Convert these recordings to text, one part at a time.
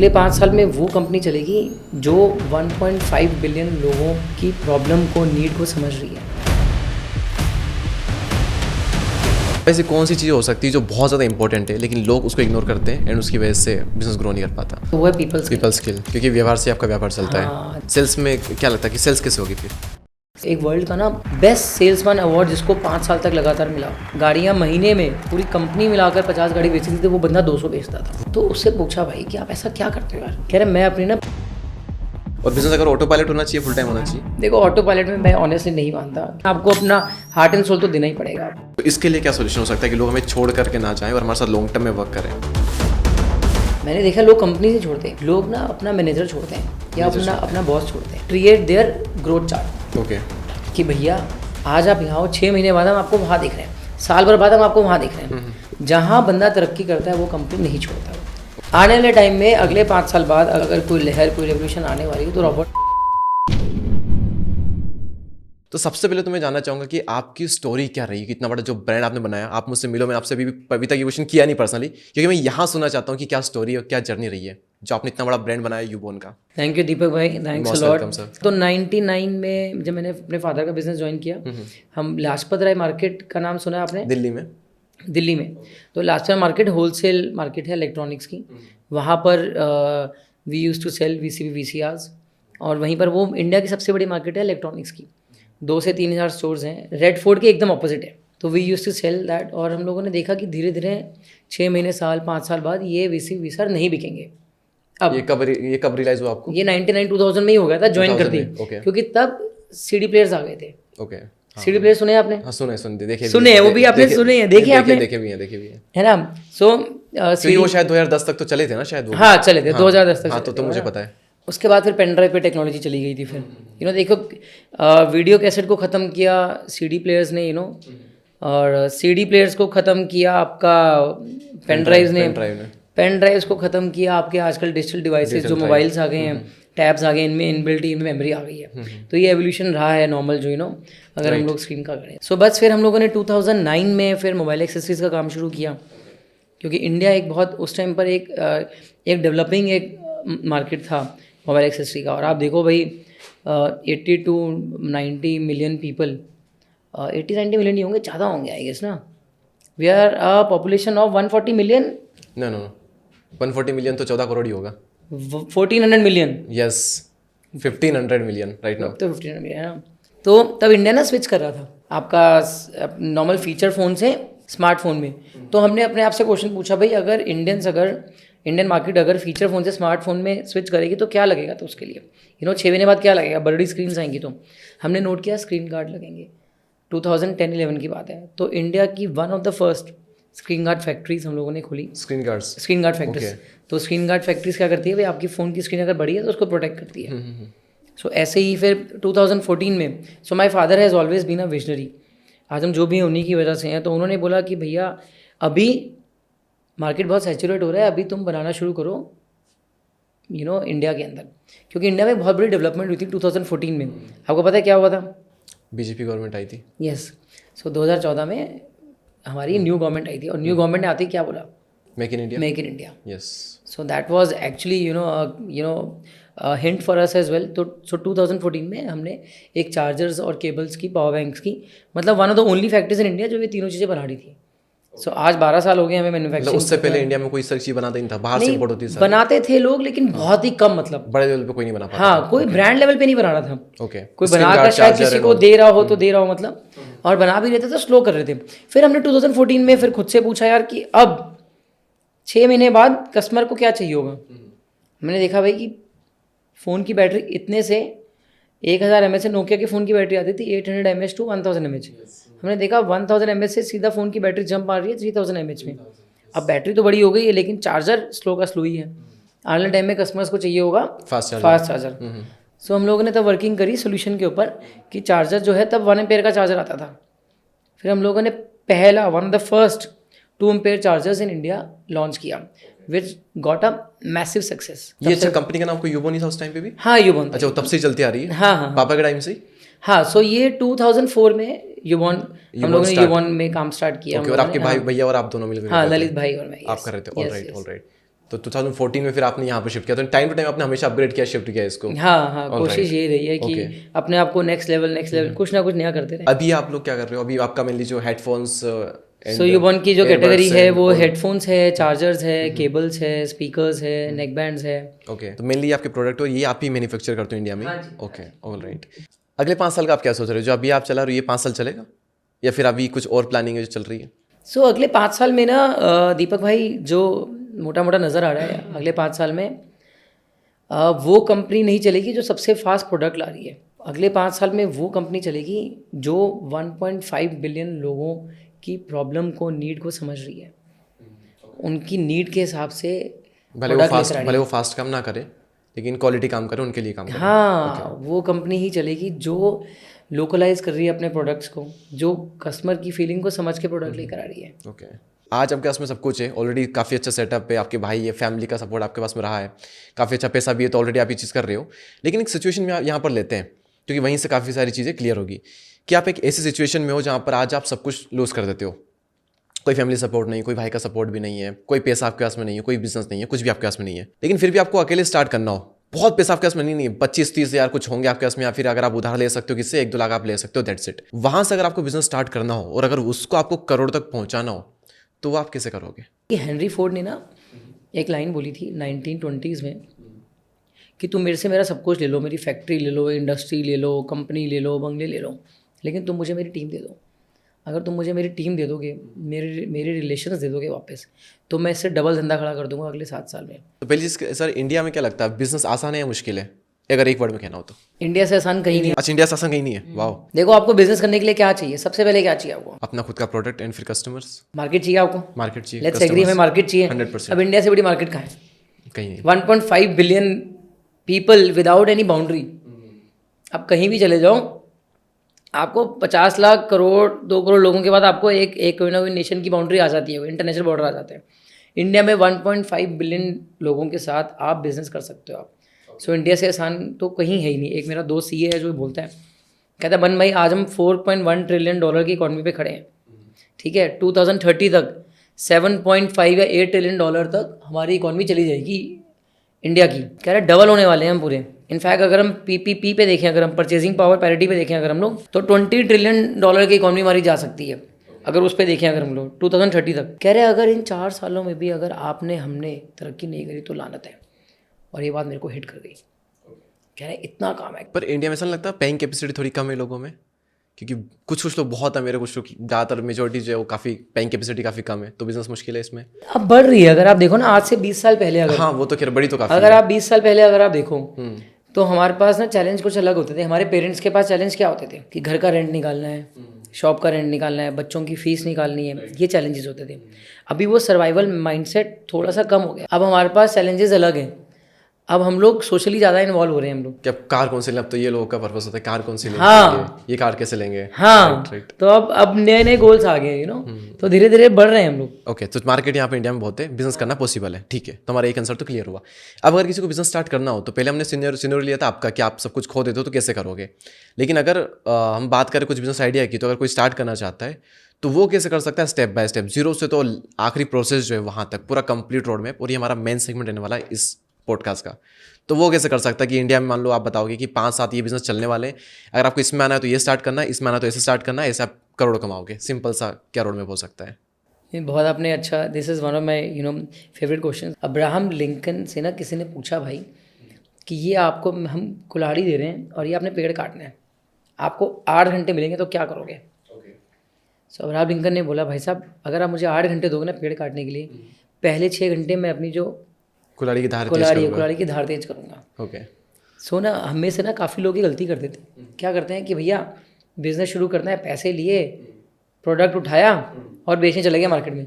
अगले 5 साल में वो कंपनी चलेगी जो 1.5 बिलियन लोगों की प्रॉब्लम को, नीड को समझ रही है। ऐसी कौन सी चीज़ हो सकती है जो बहुत ज़्यादा इंपॉर्टेंट है लेकिन लोग उसको इग्नोर करते हैं एंड उसकी वजह से बिजनेस ग्रो नहीं कर पाता? तो वो है पीपल स्किल, क्योंकि व्यवहार से आपका व्यापार चलता हाँ। है। सेल्स में क्या लगता है कि सेल्स कैसे होगी फिर? एक वर्ल्ड का ना बेस्ट सेल्समैन अवार्ड जिसको 5 साल तक लगातार मिला, गाड़ियाँ महीने में पूरी कंपनी मिलाकर 50 गाड़ी बेचती थी, वो बंदा 200 बेचता था। तो उससे पूछा भाई कि आप ऐसा क्या करते हो यार? कह रहे मैं अपनी ना, और बिजनेस अगर ऑटो पायलट होना चाहिए, फुल टाइम होना चाहिए? देखो ऑटो पायलट में मैं ऑनेस्टली नहीं मानता, आपको अपना हार्ट एंड सोल तो देना ही पड़ेगा। तो इसके लिए क्या सोल्यूशन हो सकता है कि लोग हमें छोड़ करके ना जाएं और हमारे साथ लॉन्ग टर्म में वर्क करें? मैंने देखा लोग कंपनी से छोड़ते हैं, लोग ना अपना मैनेजर छोड़ते हैं या अपना बॉस छोड़ते हैं। Create their growth chart. Okay, कि भैया आज आप यहाँ हो, 6 महीने बाद हम आपको वहाँ देख रहे हैं, साल भर बाद हम आपको वहाँ देख रहे हैं। जहाँ बंदा तरक्की करता है वो कंपनी नहीं छोड़ता। आने वाले टाइम में अगले 5 साल बाद अगर कोई लहर, कोई रेवोल्यूशन आने वाली है तो रॉबर्ट। तो सबसे पहले तो मैं जानना चाहूँगा कि आपकी स्टोरी क्या रही, कितना बड़ा जो ब्रांड आपने बनाया। आप मुझसे मिलो, मैंने आपसे अभी तक ये क्वेश्चन किया नहीं पर्सनली, क्योंकि मैं यहाँ सुनना चाहता हूँ कि क्या स्टोरी और क्या जर्नी रही है जो आपने इतना बड़ा ब्रांड बनाया यूबोन का। थैंक यू दीपक भाई, थैंक्स अ लॉट। सर। तो 99 में जब मैंने अपने फादर का बिजनेस ज्वाइन किया, हम लाजपत राय मार्केट का नाम सुना है आपने? दिल्ली में। तो लाजपत मार्केट होलसेल मार्केट है इलेक्ट्रॉनिक्स की। वहाँ पर we use to sell VCB VCRs, और वहीं पर वो इंडिया की सबसे बड़ी मार्केट है इलेक्ट्रॉनिक्स की। 2 से 3 हज़ार स्टोर्स हैं, रेड फोर्ट के एकदम ऑपोजिट है। तो we use to sell that, और हम लोगों ने देखा कि धीरे धीरे 6 महीने, साल, 5 साल बाद ये VCB VCR नहीं बिकेंगे। अब ये कब रियलाइज हुआ आपको? ये 99-2000 में ही हो गया था, ज्वाइन कर दी, क्योंकि तब CD प्लेयर्स आ गए थे। ओके, CD प्लेयर सुने आपने? हाँ सुने देखे सुने हैं, वो भी आपने सुने हैं, देखे आपने? देखे भी हैं, है ना। सो वो शायद 2010 तक तो चले थे ना शायद वो। हाँ चले थे, 2010 तक। हाँ, तो मुझे पता है। उसके बाद फिर पेन ड्राइव पे टेक्नोलॉजी चली गई थी। फिर देखो वीडियो कैसेट को ख़त्म किया CD प्लेयर्स ने, और CD प्लेयर्स को ख़त्म किया आपका पेन ड्राइव्स ने। पेन ड्राइव्स को ख़त्म किया आपके आजकल डिजिटल डिवाइसेस, जो मोबाइल्स आ गए हैं, टैब्स आ गए, इनमें इनबिल्ट मेमोरी आ गई है। तो ये एवोल्यूशन रहा है नॉर्मल, जो अगर हम लोग स्क्रीन का करें। सो बस फिर हम लोगों ने 2009 में फिर मोबाइल एक्सेसरीज़ का काम शुरू किया, क्योंकि इंडिया एक बहुत उस टाइम पर एक डेवलपिंग एक मार्केट था मोबाइल एक्सेसरी का। और आप देखो भाई 80 to 90 मिलियन पीपल, 80-90 मिलियन ही होंगे, ज़्यादा होंगे आई गेस ना। We are a population of 140 million. No 140 million तो 14 करोड़ ही होगा। 1400 million. Yes, 1500 million right now. तो 1500 मिलियन है ना। तो तब इंडिया ना स्विच कर रहा था आपका नॉर्मल फीचर फ़ोन से स्मार्टफोन में। तो हमने अपने आप से क्वेश्चन पूछा, भाई अगर इंडियन मार्केट अगर फीचर फ़ोन से स्मार्टफोन में स्विच करेगी तो क्या लगेगा? तो उसके लिए 6 महीने बाद क्या लगेगा? बड़ी स्क्रीन आएंगी। तो हमने नोट किया स्क्रीन गार्ड लगेंगे। 2010-11 की बात है। तो इंडिया की one of the first screen guard factories हम लोगों ने खोली। Screen guard factories. तो स्क्रीन गार्ड फैक्ट्रीज क्या करती है भाई? आपकी फ़ोन की स्क्रीन अगर बड़ी है तो उसको प्रोटेक्ट करती है। सो ऐसे ही फिर 2014 में, so my father has always been a visionary. आज हम जो भी हैं उन्हीं की वजह से हैं। तो उन्होंने बोला कि भैया अभी मार्केट बहुत सैचुरेट हो रहा है, अभी तुम बनाना शुरू करो इंडिया के अंदर, क्योंकि इंडिया में बहुत बड़ी डेवलपमेंट हुई थी 2014 में। आपको पता है क्या हुआ था? बीजेपी गवर्नमेंट आई थी। यस। सो 2014 में हमारी न्यू गवर्नमेंट आई थी, और न्यू गवर्नमेंट ने आते ही क्या बोला? Make in India. Yes. So that was actually hint for us as well. तो 2014 में हमने एक चार्जर्स और केबल्स की, पावर बैंक्स की, मतलब one of the only factories in India जो ये तीनों चीज़ें बना रही थी। सो आज 12 साल हो गए हमें मैन्युफैक्चरिंग। उससे पहले इंडिया में कोई चीज़ बनाता ही नहीं था, बाहर से इंपोर्ट होती थी। बनाते थे लोग, लेकिन बहुत ही कम, मतलब बड़े लेवल पे कोई नहीं बना पाता। हाँ, कोई ब्रांड लेवल पे नहीं बना रहा था। ओके, कोई बनाकर शायद किसी को दे रहा हो तो दे रहा हो, मतलब, और बना भी रहते तो स्लो कर रहे थे। फिर हमने 2014 में फिर खुद से पूछा यार कि अब 6 महीने बाद कस्टमर को क्या चाहिए होगा। मैंने देखा भाई कि फ़ोन की बैटरी इतने से 1000 mAh से नोकिया की फ़ोन की बैटरी आती थी 800 mAh to 1000 mAh। हमने देखा 1000 mAh से सीधा फ़ोन की बैटरी जंप आ रही है 3000 mAh में। अब बैटरी तो बड़ी हो गई है, लेकिन चार्जर स्लो का स्लो ही है। आने वाले टाइम में कस्टमर्स को चाहिए होगा फास्ट चार्जर। सो हम लोगों ने तब वर्किंग करी सोल्यूशन के ऊपर कि चार्जर जो है, तब 1 एम्पेयर का चार्जर आता था। फिर हम लोगों ने पहला one of the first 2 ampere chargers in India launch किया, which got a massive success. ये अच्छा, कंपनी का नाम कोई यूबोन ही था उस टाइम पे भी? हाँ, यूबोन। अच्छा, वो तब से चलती आ रही है? हाँ, पापा के टाइम से? हाँ। सो ये 2004 में यूबोन, हम लोगों ने यूबोन में काम स्टार्ट किया। और आपके भाई भैया और आप दोनों मिलकर? हाँ, ललित भाई और मैं। आप कर रहे थे। ऑलराइट। तो 2014 में फिर आपने यहाँ पर शिफ्ट किया, तो टाइम टू टाइम आपने हमेशा अपग्रेड किया, शिफ्ट किया इसको? हाँ, All कोशिश right. यही रही है कि अपने आप को नेक्स्ट लेवल कुछ ना कुछ नया करते रहे। अभी आप लोग क्या कर रहे हो? अभी आपका मेनली जो हेडफोन्स सो यूबॉन की जो कैटेगरी है वो हेडफोन्स है, चार्जर्स है, केबल्स है, स्पीकर्स है, नेक बैंड्स है। ओके, तो मेनली आपके प्रोडक्ट हो ये आप ही मैन्युफैक्चर करते हो इंडिया में? हाँ जी। Okay, all right. अगले 5 साल का आप क्या सोच रहे हो? जो अभी आप चला रहे हो ये 5 साल चलेगा, या फिर अभी कुछ और प्लानिंग है जो चल रही है? सो अगले 5 साल में ना दीपक भाई जो मोटा मोटा नज़र आ रहा है अगले 5 साल में वो कंपनी नहीं चलेगी जो सबसे फास्ट प्रोडक्ट ला रही है। अगले 5 साल में वो कंपनी चलेगी जो 1.5 बिलियन लोगों की प्रॉब्लम को, नीड को समझ रही है, उनकी नीड के हिसाब से भले वो फास्ट काम ना करे लेकिन क्वालिटी काम करे, उनके लिए काम करे। हाँ, वो कंपनी ही चलेगी जो लोकलाइज कर रही है अपने प्रोडक्ट्स को, जो कस्टमर की फीलिंग को समझ के प्रोडक्ट लेकर आ रही है। ओके, आज आपके पास में सब कुछ है ऑलरेडी, काफ़ी अच्छा सेटअप है, आपके भाई है, फैमिली का सपोर्ट आपके पास में रहा है, काफ़ी अच्छा पैसा भी है, तो ऑलरेडी आप ये चीज़ कर रहे हो। लेकिन एक सिचुएशन में आप यहाँ पर लेते हैं, क्योंकि वहीं से काफ़ी सारी चीज़ें क्लियर होगी कि आप एक ऐसी सिचुएशन में हो जहाँ पर आज आप सब कुछ लूज़ कर देते हो। कोई फैमिली सपोर्ट नहीं, कोई भाई का सपोर्ट भी नहीं है, कोई पैसा आपके पास में नहीं है, कोई बिजनेस नहीं है, कुछ भी आपके पास में नहीं है, लेकिन फिर भी आपको अकेले स्टार्ट करना हो। बहुत पैसा आपके पास में नहीं है, 25-30 हज़ार कुछ होंगे आपके पास में, या फिर अगर आप उधार ले सकते हो किससे 1-2 लाख आप ले सकते हो, दैट्स इट। वहाँ से अगर आपको बिजनेस स्टार्ट करना हो और अगर उसको आपको करोड़ तक पहुँचाना हो तो वो आप कैसे करोगे? कि हेनरी फोर्ड ने ना एक लाइन बोली थी 1920s में कि तुम मेरे से मेरा सब कुछ ले लो, मेरी फैक्ट्री ले लो, इंडस्ट्री ले लो, कंपनी ले लो, बंगले ले लो, लेकिन तुम मुझे मेरी टीम दे दो। अगर तुम मुझे मेरी टीम दे दोगे, मेरे रिलेशंस दे दोगे वापस, तो मैं इससे डबल धंधा खड़ा कर दूंगा अगले 7 साल में। तो पहली चीज़ सर, इंडिया में क्या लगता है बिजनेस आसान है या मुश्किल है, अगर एक वर्ड में कहना हो तो? इंडिया से आसान कहीं नहीं। अच्छा, इंडिया से आसान कहीं नहीं है? वाह। देखो, आपको बिजनेस करने के लिए क्या चाहिए? सबसे पहले क्या चाहिए आपको? अपना खुद का प्रोडक्ट एंड फिर कस्टमर्स। मार्केट चाहिए आपको। मार्केट चाहिए, लेट्स एग्री, हमें मार्केट चाहिए। 100%। अब इंडिया से बड़ी मार्केट कहाँ है? कहीं नहीं। 1.5 billion people without any boundary. आप कहीं भी चले जाओ, आपको 50 लाख करोड़ 2 करोड़ लोगों के बाद आपको एक कोई ना कोई नेशन की बाउंड्री आ जाती है, इंटरनेशनल बॉर्डर आ जाते हैं। इंडिया में 1.5 बिलियन लोगों के साथ आप बिजनेस कर सकते हो आप। सो इंडिया से आसान तो कहीं है ही नहीं। एक मेरा दोस्त सीए है जो बोलता है, कहता है, बन भाई आज हम 4.1 ट्रिलियन डॉलर की इकॉनमी पे खड़े हैं, ठीक है, 2030 तक 7.5 या 8 ट्रिलियन डॉलर तक हमारी इकॉनमी चली जाएगी इंडिया की। कह रहे डबल होने वाले हैं हम पूरे। इनफैक्ट अगर हम पीपीपी पे देखें, अगर हम परचेजिंग पावर पैरिटी पे देखें अगर हम लोग, तो 20 ट्रिलियन डॉलर की इकॉनमी हमारी जा सकती है अगर उस पर देखें अगर हम लोग 2030 तक। कह रहे अगर इन 4 सालों में भी अगर हमने तरक्की नहीं करी तो लानत है। और ये बात मेरे को हिट कर गई। कह रहे इतना काम है। पर इंडिया में ऐसा नहीं लगता पेइंग कैपेसिटी थोड़ी कम है लोगों में? क्योंकि कुछ लोग बहुत है, मेरे कुछ लोग ज़्यादातर मेजोरिटी जो है वो काफ़ी पेइंग कैपेसिटी काफ़ी कम है, तो बिजनेस मुश्किल है इसमें। अब बढ़ रही है। अगर आप देखो ना, आज से 20 साल पहले अगर, हाँ वो तो खैर बड़ी तो काफ़ी अगर आप 20 साल पहले अगर आप देखो तो हमारे पास ना चैलेंज कुछ अलग होते थे। हमारे पेरेंट्स के पास चैलेंज क्या होते थे कि घर का रेंट निकालना है, शॉप का रेंट निकालना है, बच्चों की फीस निकालनी है, ये चैलेंजेस होते थे। अभी वो सर्वाइवल माइंडसेट थोड़ा सा कम हो गया। अब हमारे पास चैलेंजेस अलग हैं। अब हम लोग सोशली ज़्यादा इन्वॉल्व हो रहे हैं हम लोग। कि अब कार कौन सी लें, अब तो ये लोगों का पर्पस होता है कार कौन सी लेंगे, हाँ, ये कार कैसे लेंगे। हाँ, राइट। तो अब नए नए गोल्स आ गए, तो धीरे धीरे बढ़ रहे हैं हम लोग। ओके, तो मार्केट यहाँ पे इंडिया में बहुत है, बिजनेस करना पॉसिबल है, ठीक है, तो हमारा एक आंसर तो क्लियर हुआ। अब अगर किसी को बिजनेस स्टार्ट करना हो तो पहले हमने सिनेरियो लिया था आपका कि आप सब कुछ खो देते हो तो कैसे करोगे। लेकिन अगर हम बात करें कुछ बिजनेस आइडिया की, तो अगर कोई स्टार्ट करना चाहता है तो वो कैसे कर सकता है? स्टेप बाय स्टेप, जीरो से तो आखिरी प्रोसेस जो है वहाँ तक पूरा कंप्लीट रोड मैप। और ये हमारा मेन सेगमेंट रहने वाला है इस पॉडकास्ट का। तो वो कैसे कर सकता है कि इंडिया में मान लो आप बताओगे कि 5-7 ये बिजनेस चलने वाले हैं, अगर आपको इसमें आना है तो ये स्टार्ट करना है, इसमें आना है तो ऐसे स्टार्ट करना है, ऐसे आप करोड़ कमाओगे। सिंपल सा क्या रोड मैप हो सकता है? ये बहुत आपने अच्छा, this is one of my favourite question. Abraham Lincoln से ना किसी ने पूछा भाई कि ये आपको हम कुल्हाड़ी दे रहे हैं और ये आपने पेड़ काटना है, आपको 8 घंटे मिलेंगे तो क्या करोगे? सो अब्राहम लिंकन ने बोला, भाई साहब अगर आप मुझे 8 घंटे दोगे ना पेड़ काटने के लिए, पहले 6 घंटे मैं अपनी जो कुल्हाड़ी की धार तेज करूँगा। ओके। सो ना हमें से ना काफ़ी लोग ये गलती करते थे। क्या करते हैं कि भैया बिजनेस शुरू करना है, पैसे लिए, प्रोडक्ट उठाया और बेचने चले गए मार्केट में।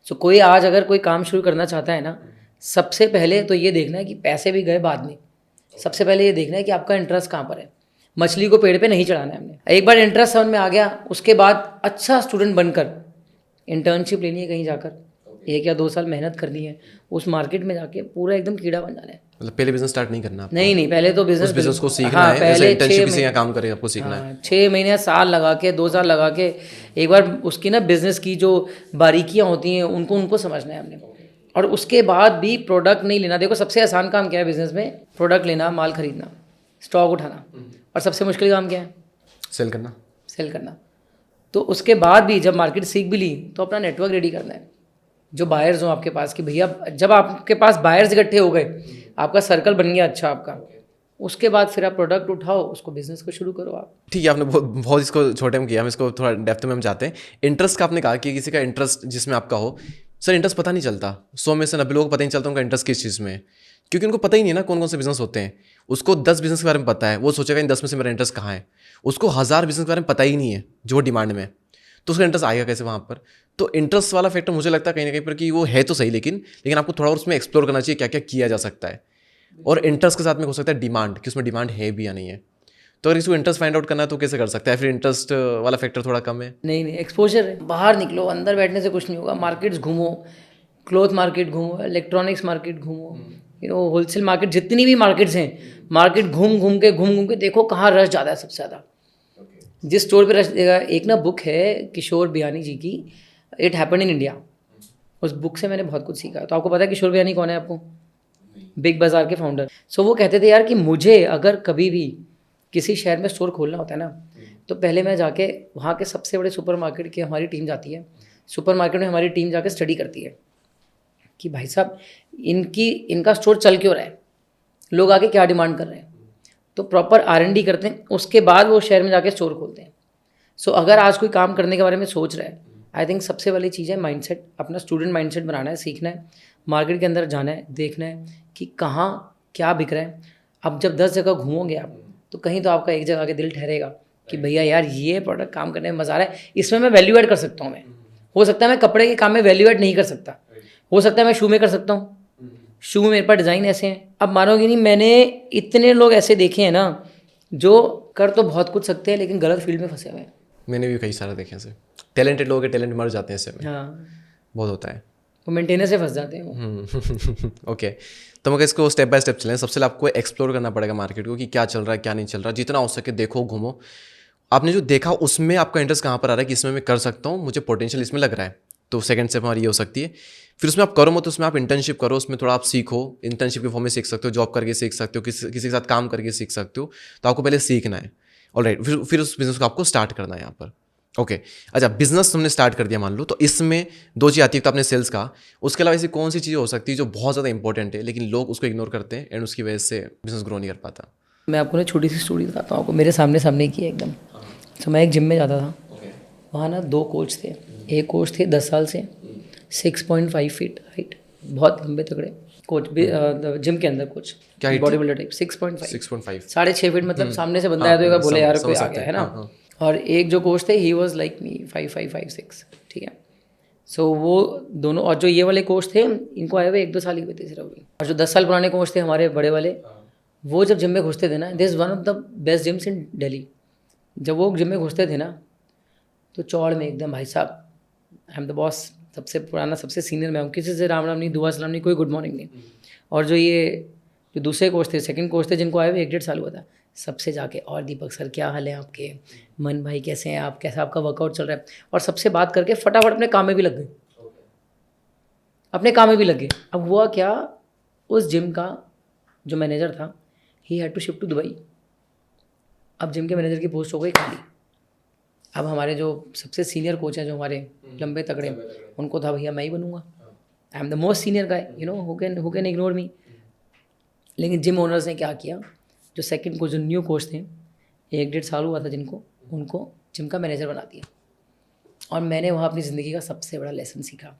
सो कोई आज अगर कोई काम शुरू करना चाहता है ना, सबसे पहले तो ये देखना है कि पैसे भी गए बाद में। सबसे पहले ये देखना है कि आपका इंटरेस्ट कहाँ पर है। मछली को पेड़ पे नहीं चढ़ाना है हमने। एक बार इंटरेस्ट समझ में आ गया, उसके बाद अच्छा स्टूडेंट बनकर इंटर्नशिप लेनी है कहीं जाकर, 1 या 2 साल मेहनत करनी है, उस मार्केट में जाके पूरा एकदम कीड़ा बन जाना है। मतलब पहले बिजनेस स्टार्ट नहीं करना आपको? नहीं, पहले तो बिजनेस को सीखना है, पहले इंटर्नशिप से या काम करके आपको सीखना है। 6 महीने साल लगा के 2 साल लगा के एक बार उसकी ना बिजनेस की जो बारीकियां होती हैं उनको समझना है हमने। और उसके बाद भी प्रोडक्ट नहीं लेना। देखो सबसे आसान काम क्या है बिजनेस में? प्रोडक्ट लेना, माल खरीदना, स्टॉक उठाना। और सबसे मुश्किल काम क्या है? सेल करना। सेल करना। तो उसके बाद भी जब मार्केट सीख भी ली तो अपना नेटवर्क रेडी करना है, जो बायर्स हो आपके पास, कि भैया जब आपके पास बायर्स इकट्ठे हो गए, आपका सर्कल बन गया अच्छा आपका, उसके बाद फिर आप प्रोडक्ट उठाओ, उसको बिजनेस को शुरू करो आप। ठीक है, आपने बहुत बहुत इसको छोटे में किया, हम इसको थोड़ा डेप्थ में हम जाते हैं। इंटरेस्ट का आपने कहा कि किसी का इंटरेस्ट जिसमें आपका हो। सर इंटरेस्ट पता नहीं चलता, 100 में से 90 लोगों को पता नहीं चलता उनका इंटरेस्ट किस चीज़ में है, क्योंकि उनको पता ही नहीं है ना कौन कौन से बिजनेस होते हैं। उसको 10 बिजनेस के बारे में पता है, वो सोचेगा इन 10 में से मेरा इंटरेस्ट कहाँ है। उसको 1000 बिजनेस के बारे में पता ही नहीं है जो डिमांड में है, तो उसका इंटरेस्ट आएगा कैसे वहाँ पर? तो इंटरेस्ट वाला फैक्टर मुझे लगता है कहीं ना कहीं पर कि वो है तो सही, लेकिन आपको थोड़ा और उसमें एक्सप्लोर करना चाहिए क्या क्या किया जा सकता है। और इंटरेस्ट के साथ में हो सकता है डिमांड, कि उसमें डिमांड है भी या नहीं है। तो अगर इसको इंटरेस्ट फाइंड आउट करना है तो कैसे कर सकता है? फिर इंटरेस्ट वाला फैक्टर थोड़ा कम है। नहीं नहीं, एक्सपोजर है। बाहर निकलो, अंदर बैठने से कुछ नहीं होगा। मार्केट्स घूमो, क्लोथ मार्केट घूमो, इलेक्ट्रॉनिक्स मार्केट घूमो, होलसेल मार्केट, जितनी भी मार्केट्स हैं, मार्केट घूम घूम के देखो कहाँ रश ज़्यादा है सबसे ज़्यादा। जिस स्टोर पे रश देगा, एक ना बुक है किशोर बियानी जी की, इट हैपेंड इन इंडिया। उस बुक से मैंने बहुत कुछ सीखा। तो आपको पता है किशोर बियानी कौन है आपको? बिग बाज़ार के फाउंडर। सो वो कहते थे यार कि मुझे अगर कभी भी किसी शहर में स्टोर खोलना होता है ना, तो पहले मैं जाके वहाँ के सबसे बड़े सुपरमार्केट की हमारी टीम जाती है। सुपरमार्केट में हमारी टीम जाके स्टडी करती है कि भाई साहब इनका स्टोर चल क्यों रहा है, लोग आके क्या डिमांड कर रहे हैं। तो प्रॉपर R&D करते हैं, उसके बाद वो शहर में जाके स्टोर खोलते हैं। सो अगर आज कोई काम करने के बारे में सोच रहा है, आई थिंक सबसे वाली चीज़ है माइंडसेट। अपना स्टूडेंट माइंडसेट बनाना है, सीखना है, मार्केट के अंदर जाना है, देखना है कि कहाँ क्या बिक रहा है। अब जब 10 जगह घूमोगे आप, तो कहीं तो आपका एक जगह के दिल ठहरेगा कि भैया यार ये प्रोडक्ट काम करने में मज़ा आ रहा है, इसमें मैं वैल्यू ऐड कर सकता हूँ। मैं हो सकता है मैं कपड़े के काम में वैल्यू ऐड नहीं कर सकता, हो सकता है मैं शू में कर सकता हूँ। शू मेरे पास डिज़ाइन ऐसे हैं, अब मानोगे नहीं, मैंने इतने लोग ऐसे देखे हैं ना जो कर तो बहुत कुछ सकते हैं लेकिन गलत फील्ड में फंसे हुए हैं। मैंने भी कई सारे देखे ऐसे टैलेंटेड लोग के टैलेंट मर जाते हैं ऐसे में। हाँ, बहुत होता है। वो मेंटेनेंस से फंस जाते हैं वो। ओके, तो मगर इसको स्टेप बाय स्टेप चलें। सबसे पहले आपको एक्सप्लोर करना पड़ेगा मार्केट को कि क्या चल रहा है क्या नहीं चल रहा। जितना हो सके देखो, घूमो। आपने जो देखा उसमें आपका इंटरेस्ट कहाँ पर आ रहा है कि इसमें मैं कर सकता हूँ, मुझे पोटेंशियल इसमें लग रहा है, तो सेकंड स्टेप हमारी ये हो सकती है। फिर उसमें आप करो मत, उसमें आप इंटर्नशिप करो, उसमें थोड़ा आप सीखो। इंटर्नशिप के फॉर्म में सीख सकते हो, जॉब करके सीख सकते हो, किसी के साथ काम करके सीख सकते हो। तो आपको पहले सीखना है। ऑलराइट, फिर उस बिजनेस को आपको स्टार्ट करना है यहाँ पर। ओके, अच्छा, बिजनेस तुमने स्टार्ट कर दिया मान लो, तो इसमें 2 चीज़ आती है। तो आपने सेल्स का, उसके अलावा ऐसी कौन सी चीज़ हो सकती है जो बहुत ज़्यादा इंपॉर्टेंट है लेकिन लोग उसको इग्नोर करते हैं एंड उसकी वजह से बिजनेस ग्रो नहीं कर पाता? मैं आपको ना छोटी सी स्टोरी बताता हूँ, आपको मेरे सामने सामने की है एकदम। तो मैं एक जिम में जाता था, वहाँ ना 2 कोच थे। एक कोच थे 10 साल से, 6.5 फीट हाइट, बहुत लंबे तगड़े कोच भी जिम के अंदर। कोच क्या height बॉडी थी? बिल्डर टाइप, 6.5 6.5 6.5 फीट, मतलब सामने से बंदा आया तो एक बार बोले यार कोई समझ आ सकते गया हैं, है ना। हाँ। और एक जो कोच थे, ही वॉज लाइक मी, 5'5", ठीक है। सो वो दोनों, और जो ये वाले कोच थे इनको आए हुए 1-2 साल ही हुए थे सिर्फ अभी। और जो 10 साल पुराने कोच थे हमारे बड़े वाले, वो जब जिम में घुसते थे ना, this one of the best gyms in Delhi. जब वो जिम में घुसते थे ना, तो चौड़ में एकदम, भाई साहब आई एम द बॉस, सबसे पुराना सबसे सीनियर मैं हूँ, किसी से राम राम नहीं, दुआ सलाम नहीं, कोई गुड मॉर्निंग नहीं। और जो दूसरे कोच थे, सेकंड कोच थे, जिनको आए हुए 1-1.5 साल हुआ था, सबसे जाके, और दीपक सर क्या हाल है आपके, मन भाई कैसे हैं आप, कैसा आपका वर्कआउट चल रहा है, और सबसे बात करके फटाफट अपने काम में भी लग गए, अपने काम में भी लग गए। अब हुआ क्या, उस जिम का जो मैनेजर था, he had to shift to Dubai. अब जिम के मैनेजर की पोस्ट हो गई खाली। अब हमारे जो सबसे सीनियर कोच हैं, जो हमारे लंबे तगड़े, उनको था भैया मैं ही बनूंगा, I am the most senior guy, you know, who can ignore me. लेकिन जिम ओनर्स ने क्या किया, जो सेकंड कोच, जो न्यू कोच थे, 1-1.5 साल हुआ था जिनको, उनको जिम का मैनेजर बना दिया। और मैंने वहाँ अपनी ज़िंदगी का सबसे बड़ा लेसन सीखा।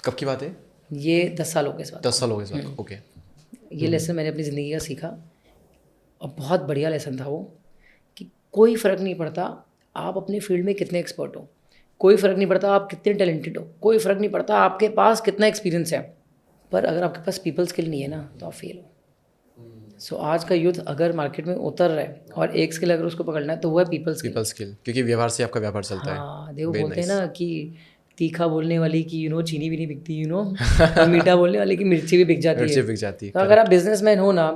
कब की बात है? ये 10 साल हो गए इस बात। 10 साल हो गए इस बात को। ओके, ये लेसन मैंने अपनी ज़िंदगी का सीखा, और बहुत बढ़िया लेसन था वो, कि कोई फ़र्क नहीं पड़ता आप अपने फील्ड में कितने एक्सपर्ट हो, कोई फ़र्क नहीं पड़ता आप कितने टैलेंटेड हो, कोई फ़र्क नहीं पड़ता आपके पास कितना एक्सपीरियंस है, पर अगर आपके पास पीपल स्किल नहीं है ना, तो आप फेल हो। सो आज का यूथ अगर मार्केट में उतर रहा है और एक स्किल अगर उसको पकड़ना है तो वो है पीपल स्किल। पीपल स्किल, क्योंकि व्यवहार से आपका व्यापार चलता है। हाँ, देखो बोलते हैं ना कि तीखा बोलने वाली की चीनी भी नहीं बिकती, और मीठा बोलने वाले की मिर्ची भी बिक जाती मिर्ची है। बिक जाती है। तो अगर आप बिजनेसमैन हो ना,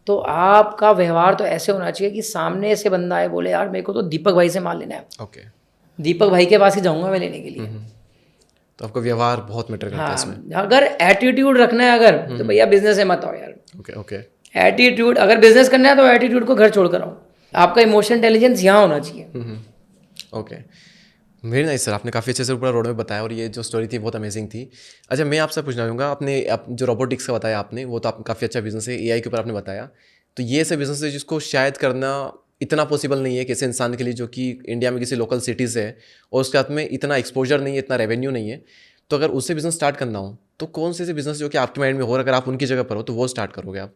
तो आपका व्यवहार तो ऐसे होना चाहिए कि सामने से बंदा आए, बोले यार मेरे को तो दीपक भाई से माल लेना है, ओके, दीपक भाई के पास ही जाऊंगा मैं लेने के लिए। तो आपका व्यवहार बहुत मैटर करता है इसमें। हाँ, अगर एटीट्यूड रखना है अगर तो भैया बिजनेस में मत आओ यार। ओके ओके एटीट्यूड, अगर बिजनेस करना है तो एटीट्यूड को घर छोड़ कर आओ। आपका इमोशनल इंटेलिजेंस यहाँ होना चाहिए। ओके, वेरी नाइस सर, आपने काफ़ी अच्छे से पूरा रोड में बताया और ये जो स्टोरी थी बहुत अमेजिंग थी। अच्छा, मैं आपसे पूछना चाहूँगा, आप जो रोबोटिक्स का बताया आपने, वो तो आप काफ़ी अच्छा बिजनेस है, एआई के ऊपर आपने बताया, तो ये ऐसा बिजनेस है जिसको शायद करना इतना पॉसिबल नहीं है किसी इंसान के लिए जो कि इंडिया में किसी लोकल सिटीज़ है और उसके हाथ में इतना एक्सपोजर नहीं है, इतना रेवेन्यू नहीं है। तो अगर उससे बिजनेस स्टार्ट करना हो तो कौन से ऐसे बिजनेस जो कि आपके माइंड में हो और अगर आप उनकी जगह पर हो तो वो स्टार्ट करोगे आप?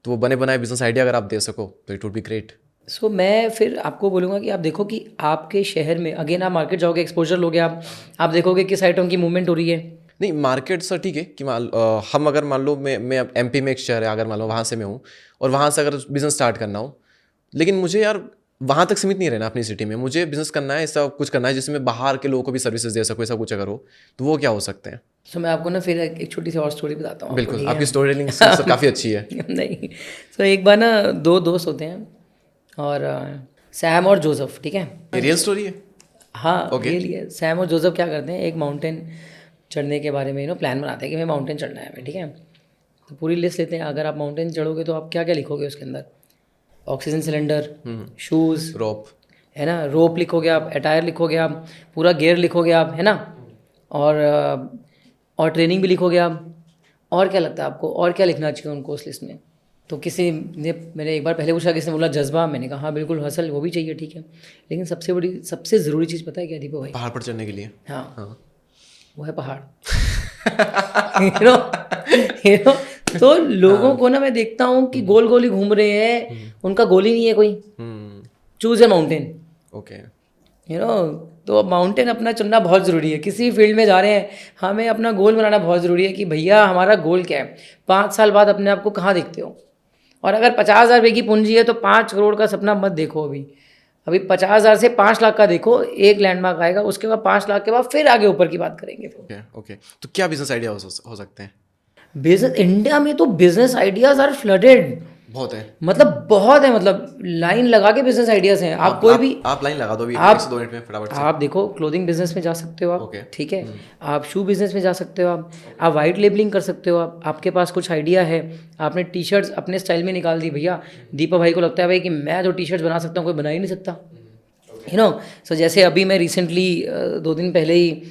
तो वो बने बनाए बिजनेस आइडिया अगर आप दे सको तो इट वुड बी ग्रेट। सो मैं फिर आपको बोलूँगा कि आप देखो कि आपके शहर में, अगेन आप मार्केट जाओगे, एक्सपोजर लोगे, आप देखोगे किस आइटम की मूवमेंट हो रही है। नहीं, मार्केट सर ठीक है कि हम अगर मान लो मैं अब एमपी में एक शहर है, अगर मान लो वहाँ से मैं हूँ और वहाँ से अगर बिजनेस स्टार्ट करना हो, लेकिन मुझे यार वहाँ तक सीमित नहीं रहना अपनी सिटी में, मुझे बिजनेस करना है, ऐसा कुछ करना है जिसमें बाहर के लोगों को भी सर्विसेज दे सकूँ, ऐसा कुछ अगर हो तो वो क्या हो सकते हैं? सो मैं आपको ना फिर एक छोटी सी और स्टोरी बताता हूँ आपको, बिल्कुल, ठीक आपकी है? स्टोरी टेलिंग सर काफ़ी अच्छी है। नहीं, सो एक बार ना दो दोस्त होते हैं और सैम और जोसेफ, ठीक है? ये रियल स्टोरी है? हाँ, Okay. रियली है। सैम और जोसेफ क्या करते हैं, एक माउंटेन चढ़ने के बारे में प्लान बनाते हैं कि हमें माउंटेन चढ़ना है हमें, ठीक है? तो पूरी लिस्ट लेते हैं, अगर आप माउंटेन चढ़ोगे तो आप क्या क्या लिखोगे उसके अंदर? ऑक्सीजन सिलेंडर, शूज़, रोप। है ना, रोप लिखोगे आप, अटायर लिखोगे आप, पूरा गियर लिखोगे आप, है ना, और ट्रेनिंग भी लिखोगे आप। और क्या लगता है आपको, और क्या लिखना चाहिए उनको उस लिस्ट में? तो किसी ने, मैंने एक बार पहले पूछा, किसी ने बोला जज्बा, मैंने कहा हाँ बिल्कुल, हसल वो भी चाहिए, ठीक है, लेकिन सबसे बड़ी, सबसे ज़रूरी चीज़ पता है क्या दीपक भाई? पहाड़ पर चढ़ने के लिए। हाँ, हाँ। वो है पहाड़। हीरो हीरो तो लोगों को ना मैं देखता हूँ कि गोल गोल ही घूम रहे हैं, उनका गोल ही नहीं है कोई। Choose a mountain, okay. तो अब माउंटेन अपना चुनना बहुत ज़रूरी है। किसी फील्ड में जा रहे हैं, हमें अपना गोल बनाना बहुत ज़रूरी है कि भैया हमारा गोल क्या है, 5 साल बाद अपने आप को कहाँ देखते हो? और अगर 50,000 रुपये की पूंजी है तो 5 करोड़ का सपना मत देखो। अभी 50,000 से 5 लाख का देखो, एक लैंडमार्क आएगा, उसके बाद 5 लाख के बाद फिर आगे ऊपर की बात करेंगे। ओके ओके, तो क्या बिजनेस आइडिया हो सकते हैं? बिजनेस, इंडिया में तो बिजनेस आइडियाज़ आर फ्लडेड, बहुत है। मतलब बहुत है, मतलब लाइन लगा के बिजनेस आइडियाज़ हैं। आप कोई भी, आप लाइन लगा दो अभी आप 1 से 2 मिनट में फटाफट से। आप देखो, क्लोथिंग बिजनेस में जा सकते हो आप, ओके। ठीक है, आप शू बिजनेस में जा सकते हो, आप वाइट लेबलिंग कर सकते हो, आपके पास कुछ आइडिया है, आपने टी शर्ट्स अपने स्टाइल में निकाल दी, भैया दीपक भाई को लगता है भाई कि मैं जो टी शर्ट्स बना सकता हूँ कोई बना ही नहीं सकता, सो जैसे अभी मैं रिसेंटली 2 दिन पहले ही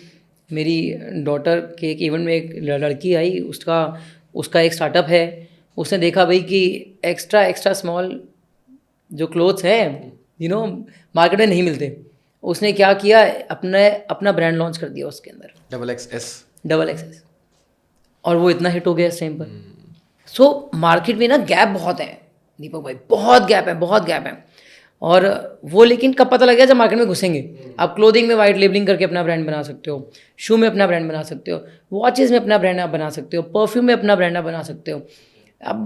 मेरी डॉटर के एक इवेंट में एक लड़की आई, उसका एक स्टार्टअप है। उसने देखा भाई कि एक्स्ट्रा स्मॉल जो क्लोथ्स हैं मार्केट में नहीं मिलते, उसने क्या किया, अपना ब्रांड लॉन्च कर दिया उसके अंदर, XXS, और वो इतना हिट हो गया इस टाइम पर। सो मार्केट में ना गैप बहुत है दीपक भाई, बहुत गैप है। और वो लेकिन कब पता लग गया, जब मार्केट में घुसेंगे। आप क्लोथिंग में वाइट लेबलिंग करके अपना ब्रांड बना सकते हो, शू में अपना ब्रांड बना सकते हो, वॉचेज़ में अपना ब्रांड आप बना सकते हो, परफ्यूम में अपना ब्रांड आप बना सकते हो। अब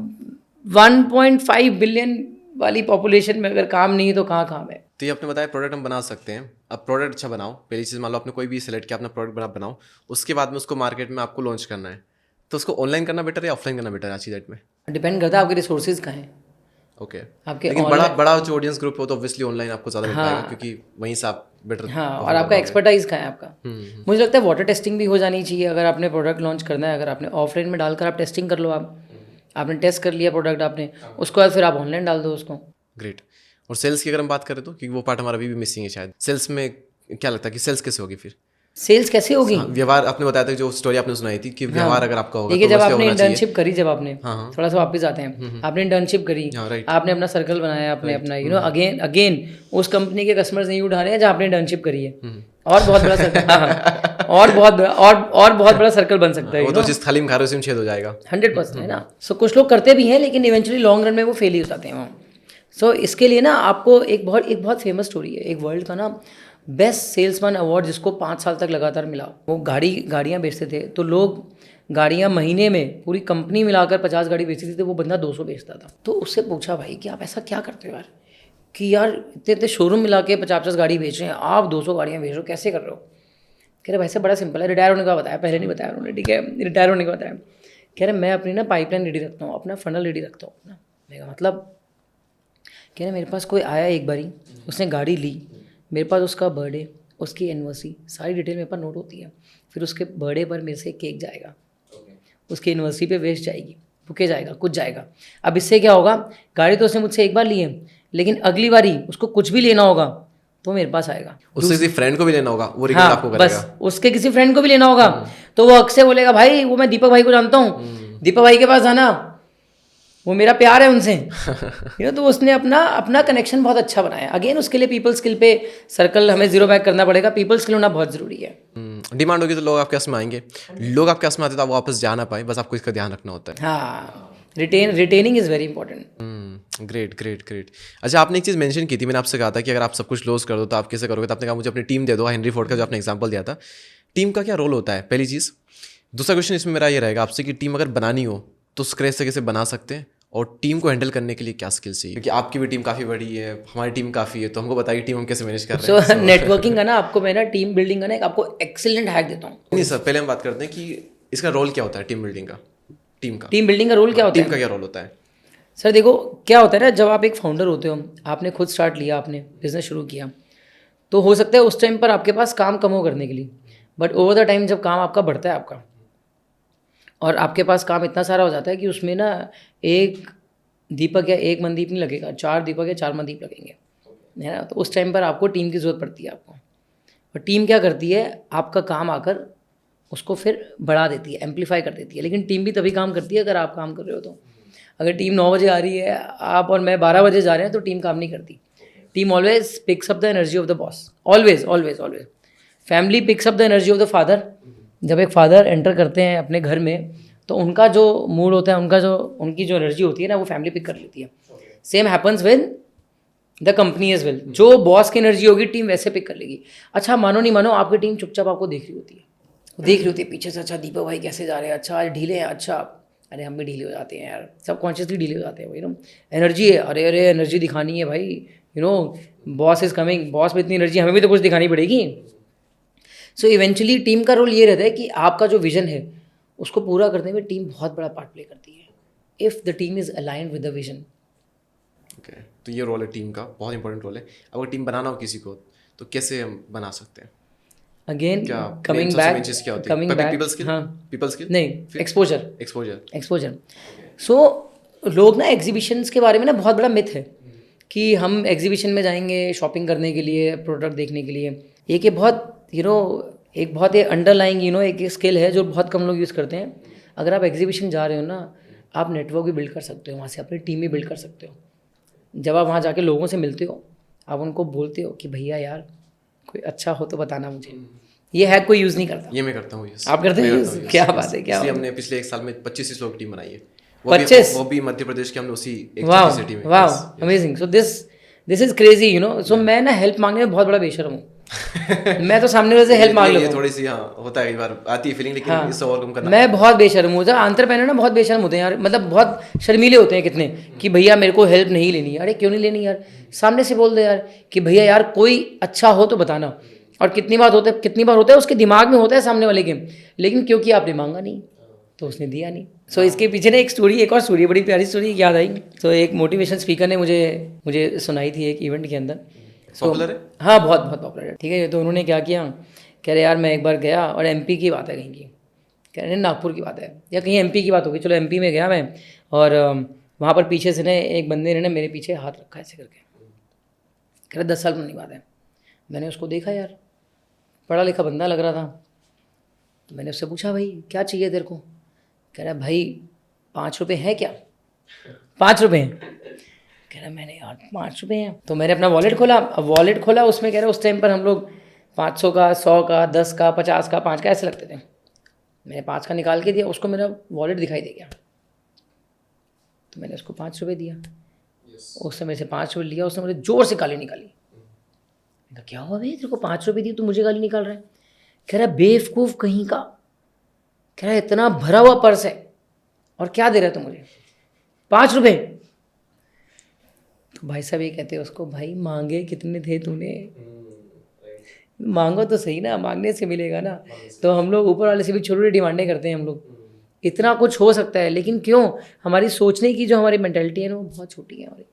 1.5 बिलियन वाली पॉपुलेशन में अगर काम नहीं है तो कहाँ काम है? तो ये आपने बताया प्रोडक्ट हम बना सकते हैं। अब प्रोडक्ट अच्छा बनाओ, पहली चीज़ मान लो आपने कोई भी सिलेक्ट किया, अपना प्रोडक्ट बनाओ, उसके बाद में उसको मार्केट में आपको लॉन्च करना है, तो उसको ऑनलाइन करना बेटर है या ऑफलाइन करना बेटर है आज की डेट में? डिपेंड करता है आपके रिसोर्सेज कहाँ हैं। ओके। आपके लेकिन बड़ा जो ऑडियंस ग्रुप हो तो ऑब्वियसली ऑनलाइन आपको ज़्यादा मिल पाएगा, क्योंकि वहीं से आप बेटर। हाँ, और आपका एक्सपर्टाइज कहाँ है आपका? मुझे लगता है वाटर टेस्टिंग भी हो जानी चाहिए अगर आपने प्रोडक्ट लॉन्च करना है। अगर आपने ऑफलाइन में डालकर आप टेस्टिंग कर लो, आपने टेस्ट कर लिया प्रोडक्ट आपने, उसके बाद फिर आप ऑनलाइन डाल दो उसको। ग्रेट। और सेल्स की अगर हम बात करें तो, क्योंकि वो पार्ट हमारा अभी भी मिसिंग है शायद, सेल्स में क्या लगता है कि सेल्स कैसे होगी फिर? सेल्स कैसे होगी? हाँ, व्यवहार आपने बताया था, जो स्टोरी आपने सुनाई थी कि व्यवहार अगर आपका होगा देखिए, तो जब वैसे आपने होना चाहिए। इंटर्नशिप करी, जब आपने हाँ। थोड़ा सा वापस आते हैं, आपने इंटर्नशिप करी, हाँ, राइट। आपने अपना सर्कल बनाया, आपने अपना अगेन उस कंपनी के कस्टमर्स नहीं उठा रहे हैं जहाँ आपने इंटर्नशिप करी है, और बहुत बड़ा सर्कल, हाँ, और बहुत बड़ा सर्कल बन सकता है। वो तो जिस थाली में खा रहे हो उसी में छेद हो जाएगा। 100% है ना। सो कुछ लोग करते भी हैं, लेकिन इवेंचुअली लॉन्ग रन में वो फेल ही हो जाते हैं वहाँ। सो इसके लिए ना आपको एक बहुत फेमस स्टोरी है, एक वर्ल्ड का ना बेस्ट सेल्समैन अवार्ड जिसको 5 साल तक लगातार मिला। वो गाड़ियाँ बेचते थे, तो लोग गाड़ियाँ महीने में पूरी कंपनी मिलाकर 50 गाड़ी बेचती थी, तो वो बंदा 200 बेचता था। तो उससे पूछा, भाई कि आप ऐसा क्या करते हो यार, कि यार इतने शोरूम मिला के 50 गाड़ी बेच रहे हैं, आप 200 गाड़ियाँ बेच रहे हो, कैसे कर रहे हो? कह रहे भाई से बड़ा सिंपल है, रिटायर होने का बताया, पहले नहीं बताया उन्होंने, ठीक है, रिटायर होने का बताया। कह रहे मैं अपनी ना पाइपलाइन रेडी रखता हूँ, अपना फनल रेडी रखता हूँ अपना। मेरा मतलब, कह रहे मेरे पास कोई आया एक बारी, उसने गाड़ी ली, मेरे पास उसका बर्थडे, उसकी एनिवर्सरी, सारी डिटेल मेरे पास नोट होती है। फिर उसके बर्थडे पर मेरे से केक जाएगा, उसकी यूनिवर्सिटी पे वेस्ट जाएगी, बुके जाएगा, कुछ जाएगा। अब इससे क्या होगा, गाड़ी तो उसने मुझसे एक बार ली है, लेकिन अगली बारी उसको कुछ भी लेना होगा तो मेरे पास आएगा। उससे किसी फ्रेंड को भी लेना होगा, वो रिकमेंड आपको हाँ, करेगा। बस उसके किसी फ्रेंड को भी लेना होगा तो वो अक्सर बोलेगा भाई वो मैं दीपक भाई को जानता हूँ, दीपक भाई के पास जाना, वो मेरा प्यार है उनसे। तो उसने अपना अपना कनेक्शन बहुत अच्छा बनाया। अगेन उसके लिए पीपल स्किल पे सर्कल हमें जीरो बैक करना पड़ेगा, पीपल स्किल होना बहुत ज़रूरी है। डिमांड होगी तो लोग आपके पास में आएंगे, लोग आपके पास में आते तो आप वापस जा ना पाए, बस आपको इसका ध्यान रखना होता है। हाँ, retaining is very important. Great great great. अच्छा, आपने एक चीज़ मेंशन की थी, मैंने आपसे कहा था कि अगर आप सब कुछ क्लोज कर दो तो आप कैसे करोगे, तो आपने कहा मुझे अपनी टीम दे दो। हेनरी फोर्ड का जो आपने एग्जांपल दिया था, टीम का क्या रोल होता है, पहली चीज़। दूसरा क्वेश्चन इसमें मेरा ये रहेगा आपसे कि टीम अगर बनानी हो तो स्क्रैच से कैसे बना सकते हैं, और टीम को हैंडल करने के लिए क्या स्किल्स चाहिए, क्योंकि आपकी भी टीम काफ़ी बड़ी है, हमारी टीम काफ़ी है, तो हमको बताइए टीम हम कैसे मैनेज कर रहे हैं। सो नेटवर्किंग का ना आपको मैं ना टीम बिल्डिंग का ना एक आपको एक्सीलेंट हैक देता हूँ। नहीं सर, पहले हम बात करते हैं कि इसका रोल क्या होता है टीम बिल्डिंग का, टीम बिल्डिंग का रोल क्या होता है? टीम का क्या रोल होता है? सर देखो क्या होता है ना, जब आप एक फाउंडर होते हो, आपने खुद स्टार्ट लिया, आपने बिजनेस शुरू किया, तो हो सकता है उस टाइम पर आपके पास काम कम हो करने के लिए, बट ओवर द टाइम जब काम आपका बढ़ता है आपका, और आपके पास काम इतना सारा हो जाता है कि उसमें ना एक दीपक या एक मनदीप नहीं लगेगा, 4 दीपक या 4 मनदीप लगेंगे, है ना। तो उस टाइम पर आपको टीम की ज़रूरत पड़ती है आपको, और टीम क्या करती है, आपका काम आकर उसको फिर बढ़ा देती है, एम्पलीफाई कर देती है। लेकिन टीम भी तभी काम करती है अगर आप काम कर रहे हो तो। अगर टीम 9 बजे आ रही है, आप और मैं 12 बजे जा रहे हैं, तो टीम काम नहीं करती। Team always picks up the energy of the boss, always always always. Family picks up the energy of the father. जब एक फादर एंटर करते हैं अपने घर में, तो उनका जो मूड होता है, उनकी जो एनर्जी होती है ना, वो फैमिली पिक कर लेती है। Same happens with the company as well. जो बॉस की एनर्जी होगी, टीम वैसे पिक कर लेगी। अच्छा, मानो नहीं मानो, आपकी टीम चुपचाप आपको देख रही होती है, देख रही होती है पीछे से, अच्छा दीपक भाई कैसे जा रहे हैं, अच्छा आज ढीले हैं, अच्छा अरे हम भी ढीले हो जाते हैं यार, सब कॉन्शियसली ढीले हो जाते हैं भाई। एनर्जी है, अरे अरे एनर्जी दिखानी है भाई, बॉस इज़ कमिंग, बॉस में इतनी एनर्जी, हमें भी तो कुछ दिखानी पड़ेगी। सो इवेंचुअली टीम का रोल ये रहता है कि आपका जो विजन है उसको पूरा करने में टीम बहुत बड़ा पार्ट प्ले करती है, if the team is aligned with the vision. Okay, तो ये रोल है टीम का, बहुत इंपॉर्टेंट रोल है। अगर टीम बनाना हो किसी को तो कैसे हम बना सकते हैं? अगेन क्या कमिंग बैक, पीपल स्किल, हाँ पीपल स्किल नहीं, एक्सपोजर। एक्सपोजर। सो लोग ना एग्जीबिशंस के बारे में ना बहुत बड़ा मिथ है कि हम एग्जीबिशन में जाएंगे शॉपिंग करने के लिए, प्रोडक्ट देखने के लिए। एक ये बहुत एक बहुत ये अंडरलाइंग एक स्किल है जो बहुत कम लोग यूज़ करते हैं। अगर आप एग्जीबिशन जा रहे हो ना, आप नेटवर्क भी बिल्ड कर सकते हो, वहाँ से अपनी टीम भी बिल्ड कर सकते हो। जब आप वहाँ जाके लोगों से मिलते हो, आप उनको बोलते हो कि भैया यार कोई अच्छा हो तो बताना मुझे। ये हैक कोई यूज़ नहीं करता। ये मैं करता हूँ यूज़। आप करते हैं? क्या बात है, क्या इसलिए हमने पिछले 1 साल में 25 लोग टीम बनाई है। 25? वो भी मध्य प्रदेश के, हमने उसी एक वाह सिटी में। वाह, amazing. So this is crazy. So मैं ना हेल्प मांगने में बहुत बड़ा बेशर्म हूँ। मैं तो सामने वाले से हेल्प मांग लेता हूँ। थोड़ी सी होता है, कई बार आती है फीलिंग, लेकिन इससे ओवरकम करना। मैं बहुत बेशर्म हूँ। एंटरप्रेन्योर ना बहुत बेशर्म होते हैं यार, मतलब बहुत शर्मीले होते हैं कितने, कि भैया मेरे को हेल्प नहीं लेनी। अरे क्यों नहीं लेनी यार, सामने से बोल दे यार कि भैया यार कोई अच्छा हो तो बताना। और कितनी बार होता है उसके दिमाग में होता है सामने वाले के, लेकिन क्योंकि आपने मांगा नहीं तो उसने दिया नहीं। सो इसके पीछे ना एक और स्टोरी, बड़ी प्यारी स्टोरी याद आई। तो एक मोटिवेशन स्पीकर ने मुझे सुनाई थी एक इवेंट के अंदर। पॉपुलर है? हाँ, बहुत बहुत पॉपुलर है। ठीक है, तो उन्होंने क्या किया, कह रहे यार मैं एक बार गया, और एमपी की बात है कहीं की, कह रहे नागपुर की बात है या कहीं एमपी की बात होगी, चलो एमपी में गया मैं, और वहाँ पर पीछे से ने एक बंदे ने मेरे पीछे हाथ रखा ऐसे करके। कह रहे 10 साल पुरानी बात है। मैंने उसको देखा यार, पढ़ा लिखा बंदा लग रहा था। तो मैंने उससे पूछा भाई क्या चाहिए तेरे को? कह रहा भाई 5 रुपये हैं क्या? 5 रुपये हैं? कह रहा मैंने यार 5 रुपये हैं। तो मैंने अपना वॉलेट खोला, उसमें कह रहा उस टाइम पर हम लोग 500 का, 100 का, 10 का, 50 का, 5 का ऐसे लगते थे। मैंने 5 का निकाल के दिया उसको, मेरा वॉलेट दिखाई दे गया। तो मैंने उसको 5 रुपये दिया। उसने मेरे से 5 रुपये लिया, उसने मुझे जोर से गाली निकाली। मैंने कहा क्या हुआ भाई, तेरे को 5 रुपये दिए, तू मुझे गाली निकाल रहा है? कह रहा बेवकूफ़ कहीं का, कह रहा इतना भरा हुआ पर्स है और क्या दे रहा है तू मुझे 5 रुपये? तो भाई साहब ये कहते हैं उसको, भाई मांगे कितने थे तूने? मांगो तो सही ना, मांगने से मिलेगा ना। तो हम लोग ऊपर वाले से भी छोटी छोटी डिमांडें करते हैं हम लोग। इतना कुछ हो सकता है, लेकिन क्यों, हमारी सोचने की जो हमारी मेंटालिटी है ना वो बहुत छोटी है हमारी।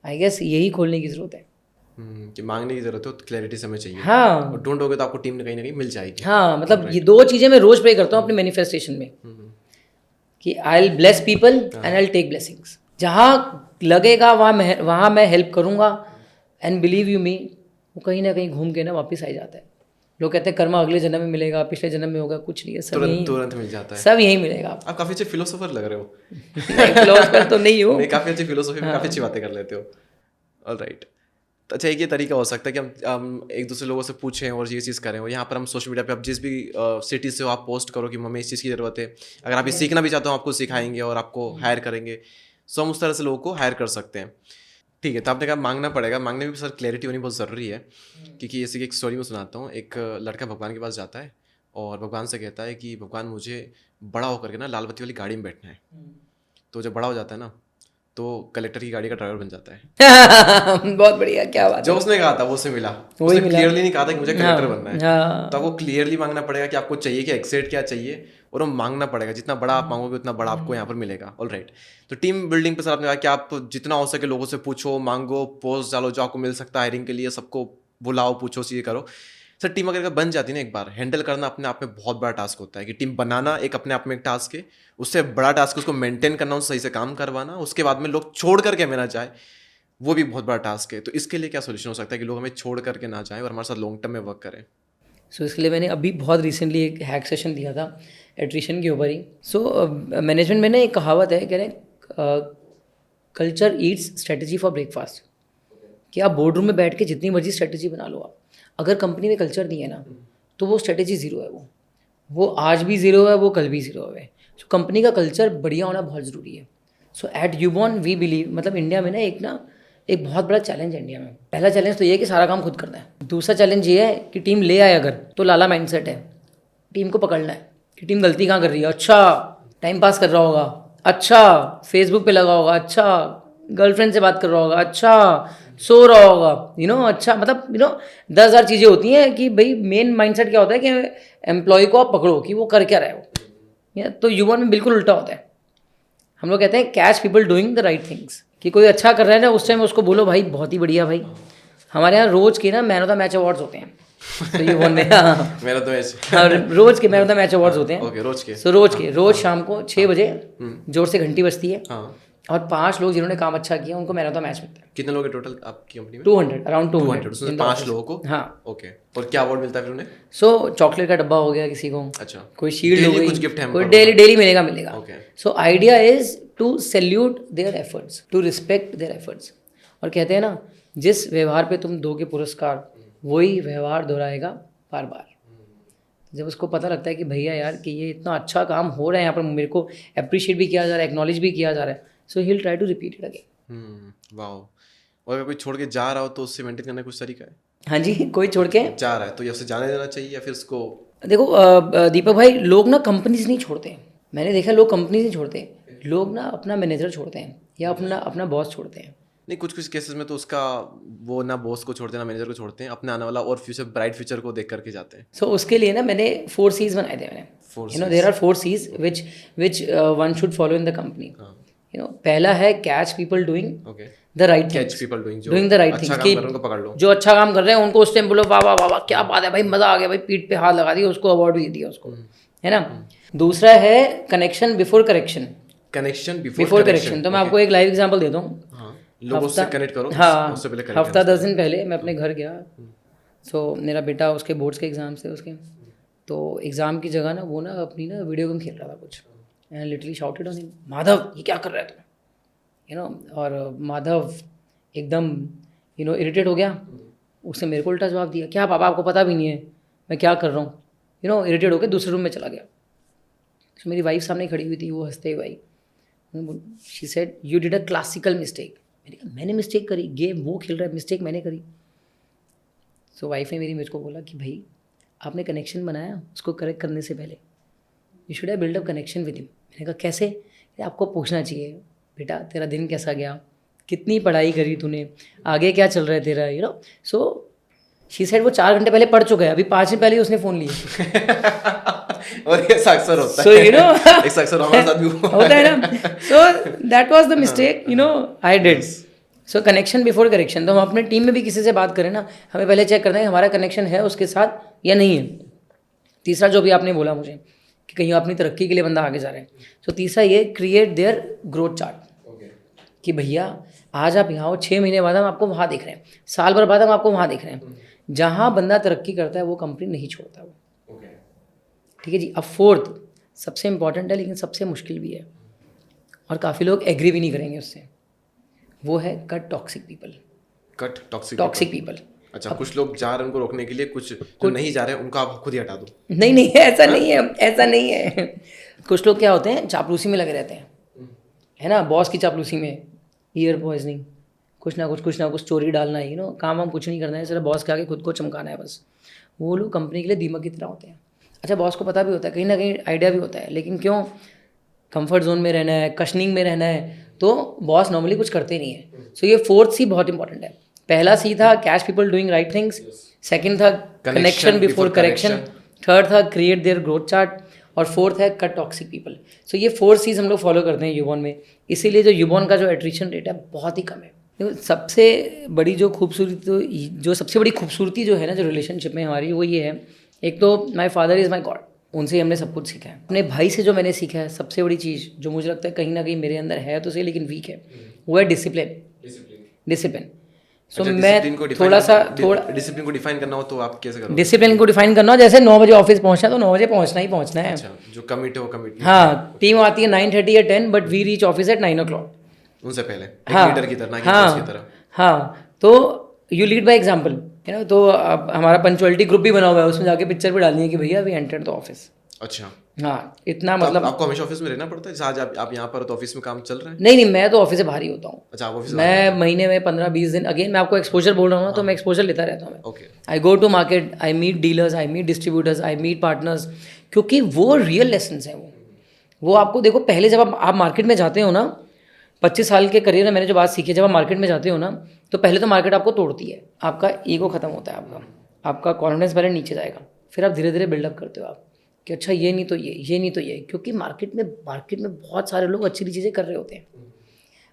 आई गेस यही खोलने की ज़रूरत है। कि मांगने की जरूरत हो तो क्लैरिटी से हमें चाहिए, हाँ और ढूंढोगे तो आपको टीम ने कहीं ना कहीं मिल जाएगी। हाँ, मतलब ये 2 चीज़ें मैं रोज़ प्रे करता हूँ अपने मैनिफेस्टेशन में कि I will bless people and I will take blessings. जहाँ लगेगा वहाँ मैं हेल्प करूँगा, एंड बिलीव यू मी वो कहीं ना कहीं घूम के ना वापस आ जाता है। लोग कहते हैं कर्मा अगले जन्म में मिलेगा, पिछले जन्म में होगा, कुछ नहीं है, सब तुरंत यही तुरंत मिल जाता है। सब यही मिलेगा आपको। आप काफी अच्छे फिलोसोफर लग रहे हो। नहीं, फिलोसफर तो नहीं हूँ। नहीं, काफी अच्छी फिलोसफी में काफी अच्छी बातें कर लेते हो। ऑलराइट, तो अच्छा एक ये तरीका हो सकता है कि हम एक दूसरे लोगों से पूछें और ये चीज़ करें, और यहाँ पर हम सोशल मीडिया पे आप जिस भी सिटी से हो आप पोस्ट करो कि हमें इस चीज़ की ज़रूरत है, अगर आप ये सीखना भी चाहते हो आपको सिखाएंगे और आपको हायर करेंगे, सो हम उस तरह से लोगों को हायर कर सकते हैं। ठीक है, तो आपने कहा मांगना पड़ेगा, मांगने में भी सर क्लैरिटी होनी बहुत ज़रूरी है, क्योंकि जैसे कि एक स्टोरी में सुनाता हूँ। एक लड़का भगवान के पास जाता है और भगवान से कहता है कि भगवान मुझे बड़ा होकर के ना लाल बत्ती वाली गाड़ी में बैठना है। तो जब बड़ा हो जाता है ना तो कलेक्टर की गाड़ी का ड्राइवर बन जाता है। बहुत बढ़िया, क्या बात जो है। उसने कहा था वो उसे मिला, वही उसने मिला। क्लियरली नहीं कहा था कि मुझे कलेक्टर बनना है। हाँ, तो आपको क्लियरली मांगना पड़ेगा कि आपको चाहिए क्या, एक्सेट क्या चाहिए, और वो मांगना पड़ेगा। जितना बड़ा आप मांगोगे उतना बड़ा आपको यहाँ पर मिलेगा। ऑलराइट, तो टीम बिल्डिंग पे सर आपने कहा कि आप जितना हो सके लोगों से पूछो, मांगो, पोस्ट डालो जो आपको मिल सकता है हायरिंग के लिए, सबको बुलाओ, पूछो, चीज़ें करो। सर टीम अगर बन जाती है ना एक बार, हैंडल करना अपने आप में बहुत बड़ा टास्क होता है। कि टीम बनाना एक अपने आप में एक टास्क है, उससे बड़ा टास्क उसको मेंटेन करना, उससे सही से काम करवाना, उसके बाद में लोग छोड़ करके हमें ना जाए, वो भी बहुत बड़ा टास्क है। तो इसके लिए क्या सोल्यूशन हो सकता है कि लोग हमें छोड़ करके ना जाएं और हमारे साथ लॉन्ग टर्म में वर्क करें? सो इसके लिए मैंने अभी बहुत रिसेंटली एक हैक सेशन दिया था एट्रिशन के ऊपर ही। सो मैनेजमेंट में ना एक कहावत है, कह रहे culture Yeats strategy for breakfast. कि आप बोर्ड रूम में बैठ के जितनी मर्जी स्ट्रेटजी बना लो, आप अगर कंपनी में कल्चर नहीं है ना तो वो स्ट्रेटजी ज़ीरो है। वो आज भी ज़ीरो है, वो कल भी ज़ीरो है। सो कंपनी का कल्चर बढ़िया होना बहुत ज़रूरी है। सो एट यूबॉर्न वी बिलीव, मतलब इंडिया में ना एक बहुत बड़ा चैलेंज है इंडिया में। पहला चैलेंज तो ये है कि सारा काम खुद करना है। दूसरा चैलेंज ये है कि टीम ले आए अगर तो लाला माइंडसेट है, टीम को पकड़ना है कि टीम गलती कहाँ कर रही है। अच्छा टाइम पास कर रहा होगा, अच्छा फेसबुक पे लगा होगा, अच्छा गर्लफ्रेंड से बात कर रहा होगा, अच्छा सो रहा होगा, अच्छा, मतलब 10,000 चीज़ें होती हैं कि भाई मेन माइंडसेट क्या होता है कि एम्प्लॉय को आप पकड़ो कि वो कर क्या रहा है वो। तो युवान में बिल्कुल उल्टा होता है। हम लोग कहते हैं catch people doing the right things, कि कोई अच्छा कर रहा है ना उस टाइम उसको बोलो भाई बहुत ही बढ़िया भाई। हमारे यहाँ रोज के ना man of the match awards होते हैं। तो ये वन मेरा तो मैच रोज के man of the match awards होते हैं। ओके, रोज के। सो रोज शाम को 6 बजे जोर से घंटी बजती है, हाँ, और 5 लोग जिन्होंने काम अच्छा किया उनको मैन ऑफ द मैच मिलता है। कितने लोग हैं टोटल आपकी कंपनी में? 200, अराउंड 200 उसमें 5 लोगों को। हाँ। ओके, और क्या अवार्ड मिलता है फिर उन्हें? सो चॉकलेट का डब्बा हो गया किसी को, अच्छा, कोई शील्ड हो डेली गई, कुछ गिफ्ट है कोई डेली मिलेगा। Okay, so idea is to salute their efforts, to respect their efforts. और कहते हैं ना जिस व्यवहार पे तुम दोगे पुरस्कार वही व्यवहार दोहराएगा बार बार। जब उसको पता लगता है कि भैया यार कि ये इतना अच्छा काम हो रहा है यहाँ पर, मेरे को अप्रिशिएट भी किया जा रहा है, एक्नॉलेज भी किया जा रहा है, so he will try to repeat it again. Wow. और अगर कोई छोड़ के जा रहा हो तो उससे मेंटेन करने का कुछ तरीका है? हाँ जी, कोई छोड़ के जा रहा है तो या उसे जाने देना चाहिए या फिर उसको? देखो दीपक भाई, लोग ना कंपनीज नहीं छोड़ते। मैंने देखा लोग कंपनीज नहीं छोड़ते, लोग ना अपना मैनेजर छोड़ते हैं या अपना बॉस छोड़ते हैं। नहीं, कुछ केसेस में तो उसका वो ना बॉस को छोड़ते हैं ना मैनेजर को छोड़ते हैं, अपने आने वाला और फ्यूचर ब्राइट फ्यूचर को देख करके जाते हैं। सो उसके लिए ना मैंने 4 C's बनाए थे मैंने। There are 4 C's which one should follow in the company. पहला है catch people doing the right things. Catch people doing the right things, कि उनको पकड़ लो, जो अच्छा काम कर रहे हैं उनको उस टाइम बोलो वाह वाह वाह वाह क्या बात है भाई, मजा आ गया भाई, पीठ पे हाथ लगा दिया, उसको अवार्ड भी दे दिया उसको, है ना। दूसरा है connection before correction. Connection before correction, तो मैं आपको एक लाइव एग्जांपल देता हूँ। लोगों से कनेक्ट करो। हाँ, उससे पहले हफ्ता 10 दिन पहले मैं अपने घर गया। सो मेरा बेटा, उसके बोर्ड्स के एग्जाम्स थे उसके, तो एग्ज़ाम की जगह ना वो ना अपनी ना वीडियो गेम खेल रहा था कुछ, and literally shouted on him, Madhav ये क्या कर रहा है तुम, और माधव एकदम इरिटेट हो गया। उसने मेरे को उल्टा जवाब दिया, क्या पापा आपको पता भी नहीं है मैं क्या कर रहा हूँ। इरिटेट होकर दूसरे रूम में चला गया। तो मेरी वाइफ सामने खड़ी हुई थी, वो हंसते हुए आई, she said you did a classical mistake. मैंने कहा मैंने मिस्टेक करी? गेम वो खेल रहा है, मिस्टेक मैंने करी? सो वाइफ ने मेरे को बोला कि भाई आपने कनेक्शन बनाया उसको करेक्ट करने से पहले, you should have build up connection with him. मैंने कहा कैसे? आपको पूछना चाहिए बेटा तेरा दिन कैसा गया, कितनी पढ़ाई करी तूने, आगे क्या चल रहा है तेरा, सो शी सेड वो 4 घंटे पहले पढ़ चुका है, अभी 5 दिन पहले ही उसने फ़ोन लिया। और ये अक्सर होता है, अक्सर हमारे साथ भी होता है ना। सो that was the mistake I did. So connection before correction. तो हम अपने टीम में भी किसी से बात करें ना, हमें पहले चेक करना है हमारा कनेक्शन है उसके साथ या नहीं है। तीसरा जो भी आपने बोला मुझे कि कहीं अपनी तरक्की के लिए बंदा आगे जा रहा है, तो तीसरा ये क्रिएट देयर ग्रोथ चार्ट कि भैया आज आप यहाँ हो, 6 महीने बाद हम आपको वहाँ देख रहे हैं, साल भर बाद हम आपको वहाँ देख रहे हैं। जहाँ बंदा तरक्की करता है वो कंपनी नहीं छोड़ता वो। ठीक है जी। अब फोर्थ सबसे इंपॉर्टेंट है लेकिन सबसे मुश्किल भी है, और काफ़ी लोग एग्री भी नहीं करेंगे उससे, वो है cut toxic people. Cut toxic people. अच्छा, कुछ लोग जा रहे हैं उनको रोकने के लिए, कुछ जो नहीं जा रहे हैं उनको आप खुद ही हटा दो। नहीं नहीं, ऐसा नहीं है, ऐसा नहीं है। कुछ लोग क्या होते हैं, चापलूसी में लगे रहते हैं, है ना, बॉस की चापलूसी में, ईयर पॉइजनिंग, कुछ ना कुछ चोरी डालना है, काम हम कुछ नहीं करना है, सिर्फ बॉस के आगे खुद को चमकाना है बस। वो लोग कंपनी के लिए दीमक की तरह होते हैं। अच्छा, बॉस को पता भी होता है, कहीं ना कहीं आइडिया भी होता है, लेकिन क्यों, कंफर्ट जोन में रहना है, कशनिंग में रहना है, तो बॉस नॉर्मली कुछ करते नहीं है। सो ये फोर्थ सी बहुत इंपॉर्टेंट है। पहला सी था catch people doing right things, second था कनेक्शन बिफोर करेक्शन, थर्ड था क्रिएट देयर ग्रोथ चार्ट, और फोर्थ है कट टॉक्सिक पीपल। सो ये 4 चीज़ हम लोग फॉलो करते हैं यूबॉन में, इसीलिए जो यूबॉन का जो एट्रिशन रेट है बहुत ही कम है। सबसे बड़ी जो खूबसूरती जो है ना जो रिलेशनशिप में हमारी, वो ये है, एक तो my father is my God, उनसे ही हमने सब कुछ सीखा है। अपने भाई से जो मैंने सीखा है सबसे बड़ी चीज़ जो मुझे लगता है कहीं ना कहीं मेरे अंदर है तो सही लेकिन वीक है, वो है डिसिप्लिन। सो मैं थोड़ा डिसिप्लिन को डिफाइन करना हो तो आप कैसे करोगे? डिसिप्लिन को डिफाइन करना हो, जैसे 9 बजे ऑफिस पहुंचना है तो 9 बजे पहुंचना ही पहुंचना है। अच्छा, जो कमिट है वो कमिट। हाँ, टीम आती है 9:30 या 10, but we reach office at 9 o'clock। उनसे पहले एक लीडर की तरह, ना कि बॉस की तरह। हाँ, तो यू लीड बाय एग्जाम्पल, है ना। तो अब हमारा पंचुअलिटी ग्रुप भी बना हुआ है, उसमें जाके पिक्चर भी डालनी है कि भैया वी एंटर्ड द ऑफिस। अच्छा, हाँ, इतना तो मतलब आपको हमेशा ऑफिस में रहना पड़ता है? जैसे आज आप यहाँ पर तो ऑफिस में काम चल रहा है? नहीं, मैं तो ऑफिस से बाहर ही होता हूँ। अच्छा, आप ऑफिस मैं महीने में 15-20 दिन, अगेन मैं आपको एक्सपोजर बोल रहा हूँ ना, तो मैं एक्सपोजर लेता रहता हूँ। Okay. I go to market, I meet dealers, I meet distributors, I meet partners, क्योंकि वो रियल लेसन्स हैं। वो आपको देखो, पहले जब आप मार्केट में जाते हो ना, 25 साल के करियर में मैंने जो बात सीखी है, जब आप मार्केट में जाते हो ना, तो पहले तो मार्केट आपको तोड़ती है, आपका ईगो खत्म होता है, आपका कॉन्फिडेंस पहले नीचे जाएगा, फिर आप धीरे धीरे बिल्डअप करते हो आप कि अच्छा ये नहीं तो ये नहीं तो ये, क्योंकि मार्केट में बहुत सारे लोग अच्छी चीज़ें कर रहे होते हैं।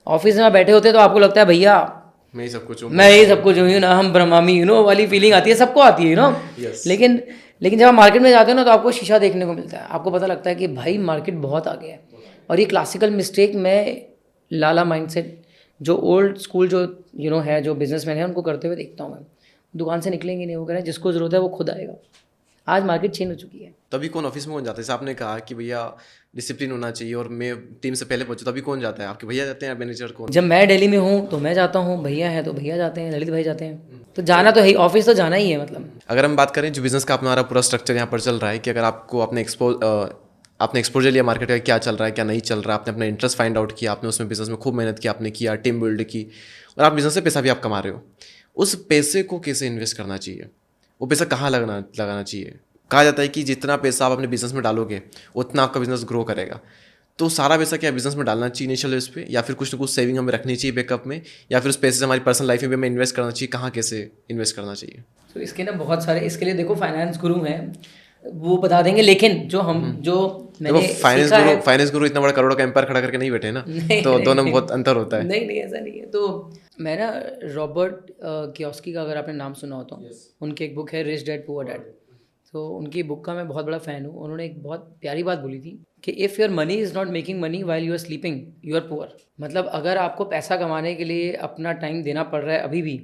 ऑफिस में बैठे होते हैं तो आपको लगता है भैया मैं ही सब कुछ हूँ, ना हम ब्रह्मामी, वाली फीलिंग आती है, सबको आती है, लेकिन जब आप मार्केट में जाते हो ना, तो आपको शीशा देखने को मिलता है, आपको पता लगता है कि भाई मार्केट बहुत आगे है। और ये क्लासिकल मिस्टेक मैं लाला माइंडसेट जो ओल्ड स्कूल जो है, जो बिजनेसमैन है, उनको करते हुए देखता हूँ मैं। दुकान से निकलेंगे नहीं, वो कह रहे हैं जिसको ज़रूरत है वो खुद आएगा। आज मार्केट चेंज हो चुकी है। तभी कौन ऑफिस में कौन जाता है? जैसे आपने कहा कि भैया डिसिप्लिन होना चाहिए और मैं टीम से पहले पहुंचूं, तभी कौन जाता है? आपके भैया जाते हैं, मैनेजर कौन? जब मैं दिल्ली में हूँ तो मैं जाता हूँ, भैया है तो भैया जाते हैं, ललित भाई जाते हैं, तो जाना तो है ही, ऑफिस तो जाना ही है। मतलब अगर हम बात करें जो बिजनेस का हमारा पूरा स्ट्रक्चर यहाँ पर चल रहा है, कि अगर आपको आपने एक्सपोजर लिया मार्केट का, क्या चल रहा है क्या नहीं चल रहा है, आपने अपना इंटरेस्ट फाइंड आउट किया, आपने उसमें बिजनेस में खूब मेहनत की, आपने किया, टीम बिल्ड की, और आप बिजनेस से पैसा भी आप कमा रहे हो, उस पैसे को कैसे इन्वेस्ट करना चाहिए? वो पैसा कहाँ लगाना चाहिए? कहा जाता है कि जितना पैसा आप अपने बिजनेस में डालोगे उतना आपका बिजनेस ग्रो करेगा। तो सारा पैसा क्या बिजनेस में डालना चाहिए इनिशियल इस पे, या फिर कुछ ना कुछ सेविंग हमें रखनी चाहिए बैकअप में, या फिर उस पैसे से हमारी पर्सनल लाइफ में भी हमें इन्वेस्ट करना चाहिए? कहाँ कैसे इन्वेस्ट करना चाहिए? तो इसके ना बहुत सारे, इसके लिए देखो फाइनेंस गुरु हैं, वो बता देंगे, लेकिन जो मैंने फाइनेंस गुरु इतना बड़ा करोड़ों का एम्पायर खड़ा करके नहीं बैठे ना, तो दोनों में बहुत अंतर होता है। नहीं ऐसा नहीं है। तो मैं ना रॉबर्ट कियोस्की का अगर आपने नाम सुना हो तो उनकी एक बुक है रिच डैड पुअर डैड, तो उनकी बुक का मैं बहुत बड़ा फ़ैन हूँ। उन्होंने एक बहुत प्यारी बात बोली थी कि if your money is not making money while you are sleeping you are poor. मतलब अगर आपको पैसा कमाने के लिए अपना टाइम देना पड़ रहा है अभी भी,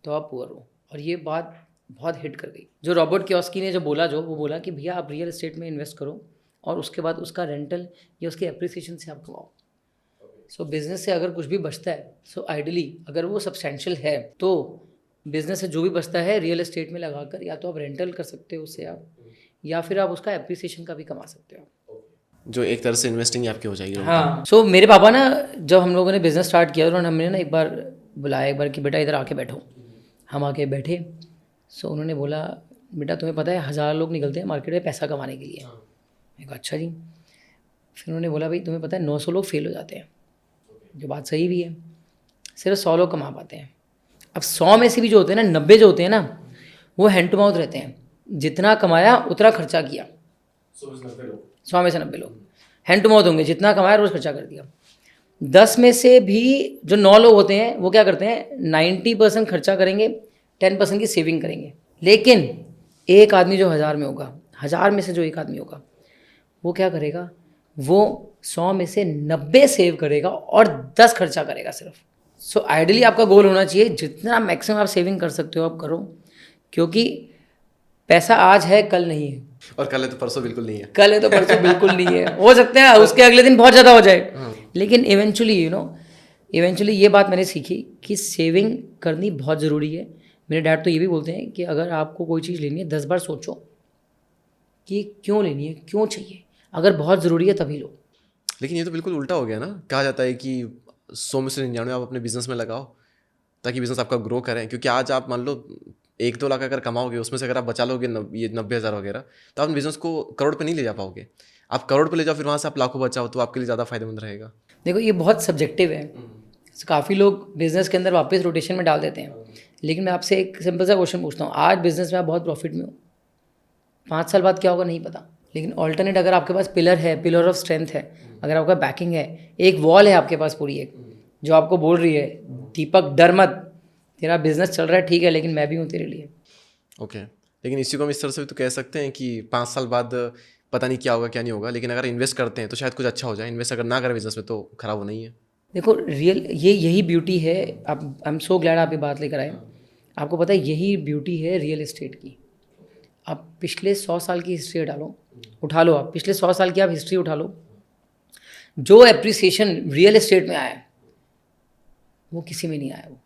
तो आप पुअर हो। और ये बात बहुत हिट कर गई। जो रॉबर्ट कियोस्की ने वो बोला कि भैया आप रियल एस्टेट में इन्वेस्ट करो और उसके बाद उसका रेंटल या उसके एप्रिसिएशन से आप कमाओ। सो बिज़नेस से अगर कुछ भी बचता है, सो आइडली अगर वो सब्सटेंशियल है, तो बिज़नेस से जो भी बचता है रियल एस्टेट में लगाकर या तो आप रेंटल कर सकते हो उससे आप, या फिर आप उसका एप्रिसिएशन का भी कमा सकते हो, जो एक तरह से इन्वेस्टिंग आपकी हो जाएगी। हाँ। सो मेरे पापा ना, जब हम लोगों ने बिज़नेस स्टार्ट किया, उन्होंने हमने ना एक बार बुलाया कि बेटा इधर आके बैठो। हम आके बैठे। सो उन्होंने बोला बेटा तुम्हें पता है 1000 लोग निकलते हैं मार्केट में पैसा कमाने के लिए। मैं कहा अच्छा जी। फिर उन्होंने बोला भाई तुम्हें पता है 900 लोग फेल हो जाते हैं, जो बात सही भी है, सिर्फ 100 लोग कमा पाते हैं। अब 100 में से भी जो होते हैं ना, 90 जो होते हैं ना, वो हैंड टू माउथ रहते हैं, जितना कमाया उतना खर्चा किया। 100 में से 90 लोग हैंड टू माउथ होंगे, जितना कमाया रोज़ खर्चा कर दिया। 10 में से भी जो 9 लोग होते हैं वो क्या करते हैं, 90% खर्चा करेंगे, 10% की सेविंग करेंगे। लेकिन एक आदमी जो 1000 में होगा, 1000 में से जो एक आदमी होगा, वो क्या करेगा, वो 100 में से 90 सेव करेगा और 10 खर्चा करेगा सिर्फ। सो आइडियली आपका गोल होना चाहिए जितना मैक्सिमम आप सेविंग कर सकते हो आप करो, क्योंकि पैसा आज है कल नहीं है, और कल है तो परसों बिल्कुल नहीं है। कल है तो परसों बिल्कुल नहीं है। हो सकता है उसके अगले दिन बहुत ज़्यादा हो जाए, लेकिन इवेंचुअली ये बात मैंने सीखी कि सेविंग करनी बहुत ज़रूरी है। मेरे डैड तो ये भी बोलते हैं कि अगर आपको कोई चीज़ लेनी है 10 बार सोचो कि क्यों लेनी है, क्यों चाहिए, अगर बहुत ज़रूरी है तभी लो। लेकिन ये तो बिल्कुल उल्टा हो गया ना। कहा जाता है कि 100 में से 99 आप अपने बिजनेस में लगाओ ताकि बिजनेस आपका ग्रो करें, क्योंकि आज आप मान लो 1-2 लाख अगर कमाओगे, उसमें से अगर आप बचा लोगे ये 90,000 वगैरह, तो आप बिजनेस को करोड़ पे नहीं ले जा पाओगे। आप करोड़ पे ले जाओ, फिर वहाँ से आप लाखों बचाओ, तो आपके लिए ज़्यादा फायदेमंद रहेगा। देखो ये बहुत सब्जेक्टिव है, काफ़ी लोग बिजनेस के अंदर वापस रोटेशन में डाल देते हैं, लेकिन मैं आपसे एक सिंपल सा क्वेश्चन पूछता हूँ, आज बिजनेस में आप बहुत प्रॉफिट में हो, 5 साल बाद क्या होगा नहीं पता, लेकिन ऑल्टरनेट अगर आपके पास पिलर है, पिलर ऑफ स्ट्रेंथ है, अगर आपका बैकिंग है, एक वॉल है आपके पास पूरी एक, जो आपको बोल रही है दीपक डर मत, तेरा बिजनेस चल रहा है ठीक है, लेकिन मैं भी हूँ तेरे लिए। ओके, लेकिन इसी को हम इस तरह से भी तो कह सकते हैं कि 5 साल बाद पता नहीं क्या होगा क्या नहीं होगा, लेकिन अगर इन्वेस्ट करते हैं तो शायद कुछ अच्छा हो जाए। इन्वेस्ट अगर ना करें बिजनेस में तो खराब होना ही है। देखो रियल यही ब्यूटी है। आप आई एम सो ग्लैड आप ये बात लेकर आए। आपको पता है यही ब्यूटी है रियल एस्टेट की। आप पिछले 100 साल की हिस्ट्री उठा लो, आप पिछले 100 साल की आप हिस्ट्री उठा लो, जो एप्रिसिएशन रियल एस्टेट में आया है वो किसी में नहीं आया। वो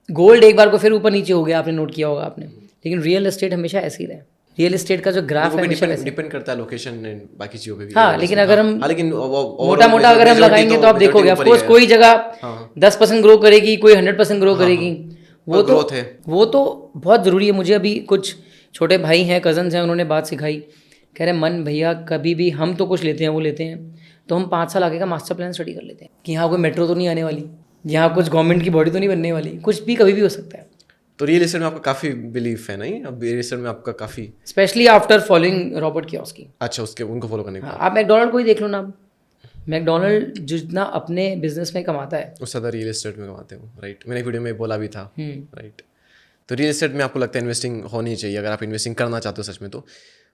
गोल्ड एक बार को फिर ऊपर नीचे हो गया, आपने नोट किया होगा आपने, लेकिन रियल एस्टेट हमेशा ऐसे ही रहा। रियल एस्टेट का जो ग्राफ है हमेशा डिपेंड करता है लोकेशन एंड बाकी चीज़ों पे भी। हाँ, लेकिन अगर हम लेकिन मोटा मोटा अगर हम लगाएंगे तो आप देखोगे ऑफ कोर्स कोई जगह 10% ग्रो करेगी, कोई 100% ग्रो करेगी। वो तो बहुत ज़रूरी है। मुझे अभी कुछ छोटे भाई हैं, कजन्स हैं, उन्होंने बात सिखाई, कह रहे मन भैया कभी भी हम तो कुछ लेते हैं वो लेते हैं तो हम 5 साल आगे का मास्टर प्लान स्टडी कर लेते हैं कि यहाँ कोई मेट्रो तो नहीं आने वाली, यहाँ कुछ गवर्नमेंट की बॉडी तो नहीं बनने वाली, कुछ भी कभी भी हो सकता है। तो रियल एस्टेट में आपका काफ़ी बिलीफ है नहीं? अब रियल एस्टेट में आपका काफ़ी, specially after following Robert Kiyosaki. अच्छा, उसके उनको फॉलो करने का। हाँ, आप मैकडोनल्ड को ही देख लो ना। मैकडोनल्ड जितना अपने बिजनेस में कमाता है उससे ज़्यादा रियल एस्टेट में कमाते हो, राइट? मैंने वीडियो में बोला भी था, राइट? तो रियल एस्टेट में आपको लगता है इन्वेस्टिंग होनी चाहिए अगर आप इन्वेस्टिंग करना चाहते हो सच में तो।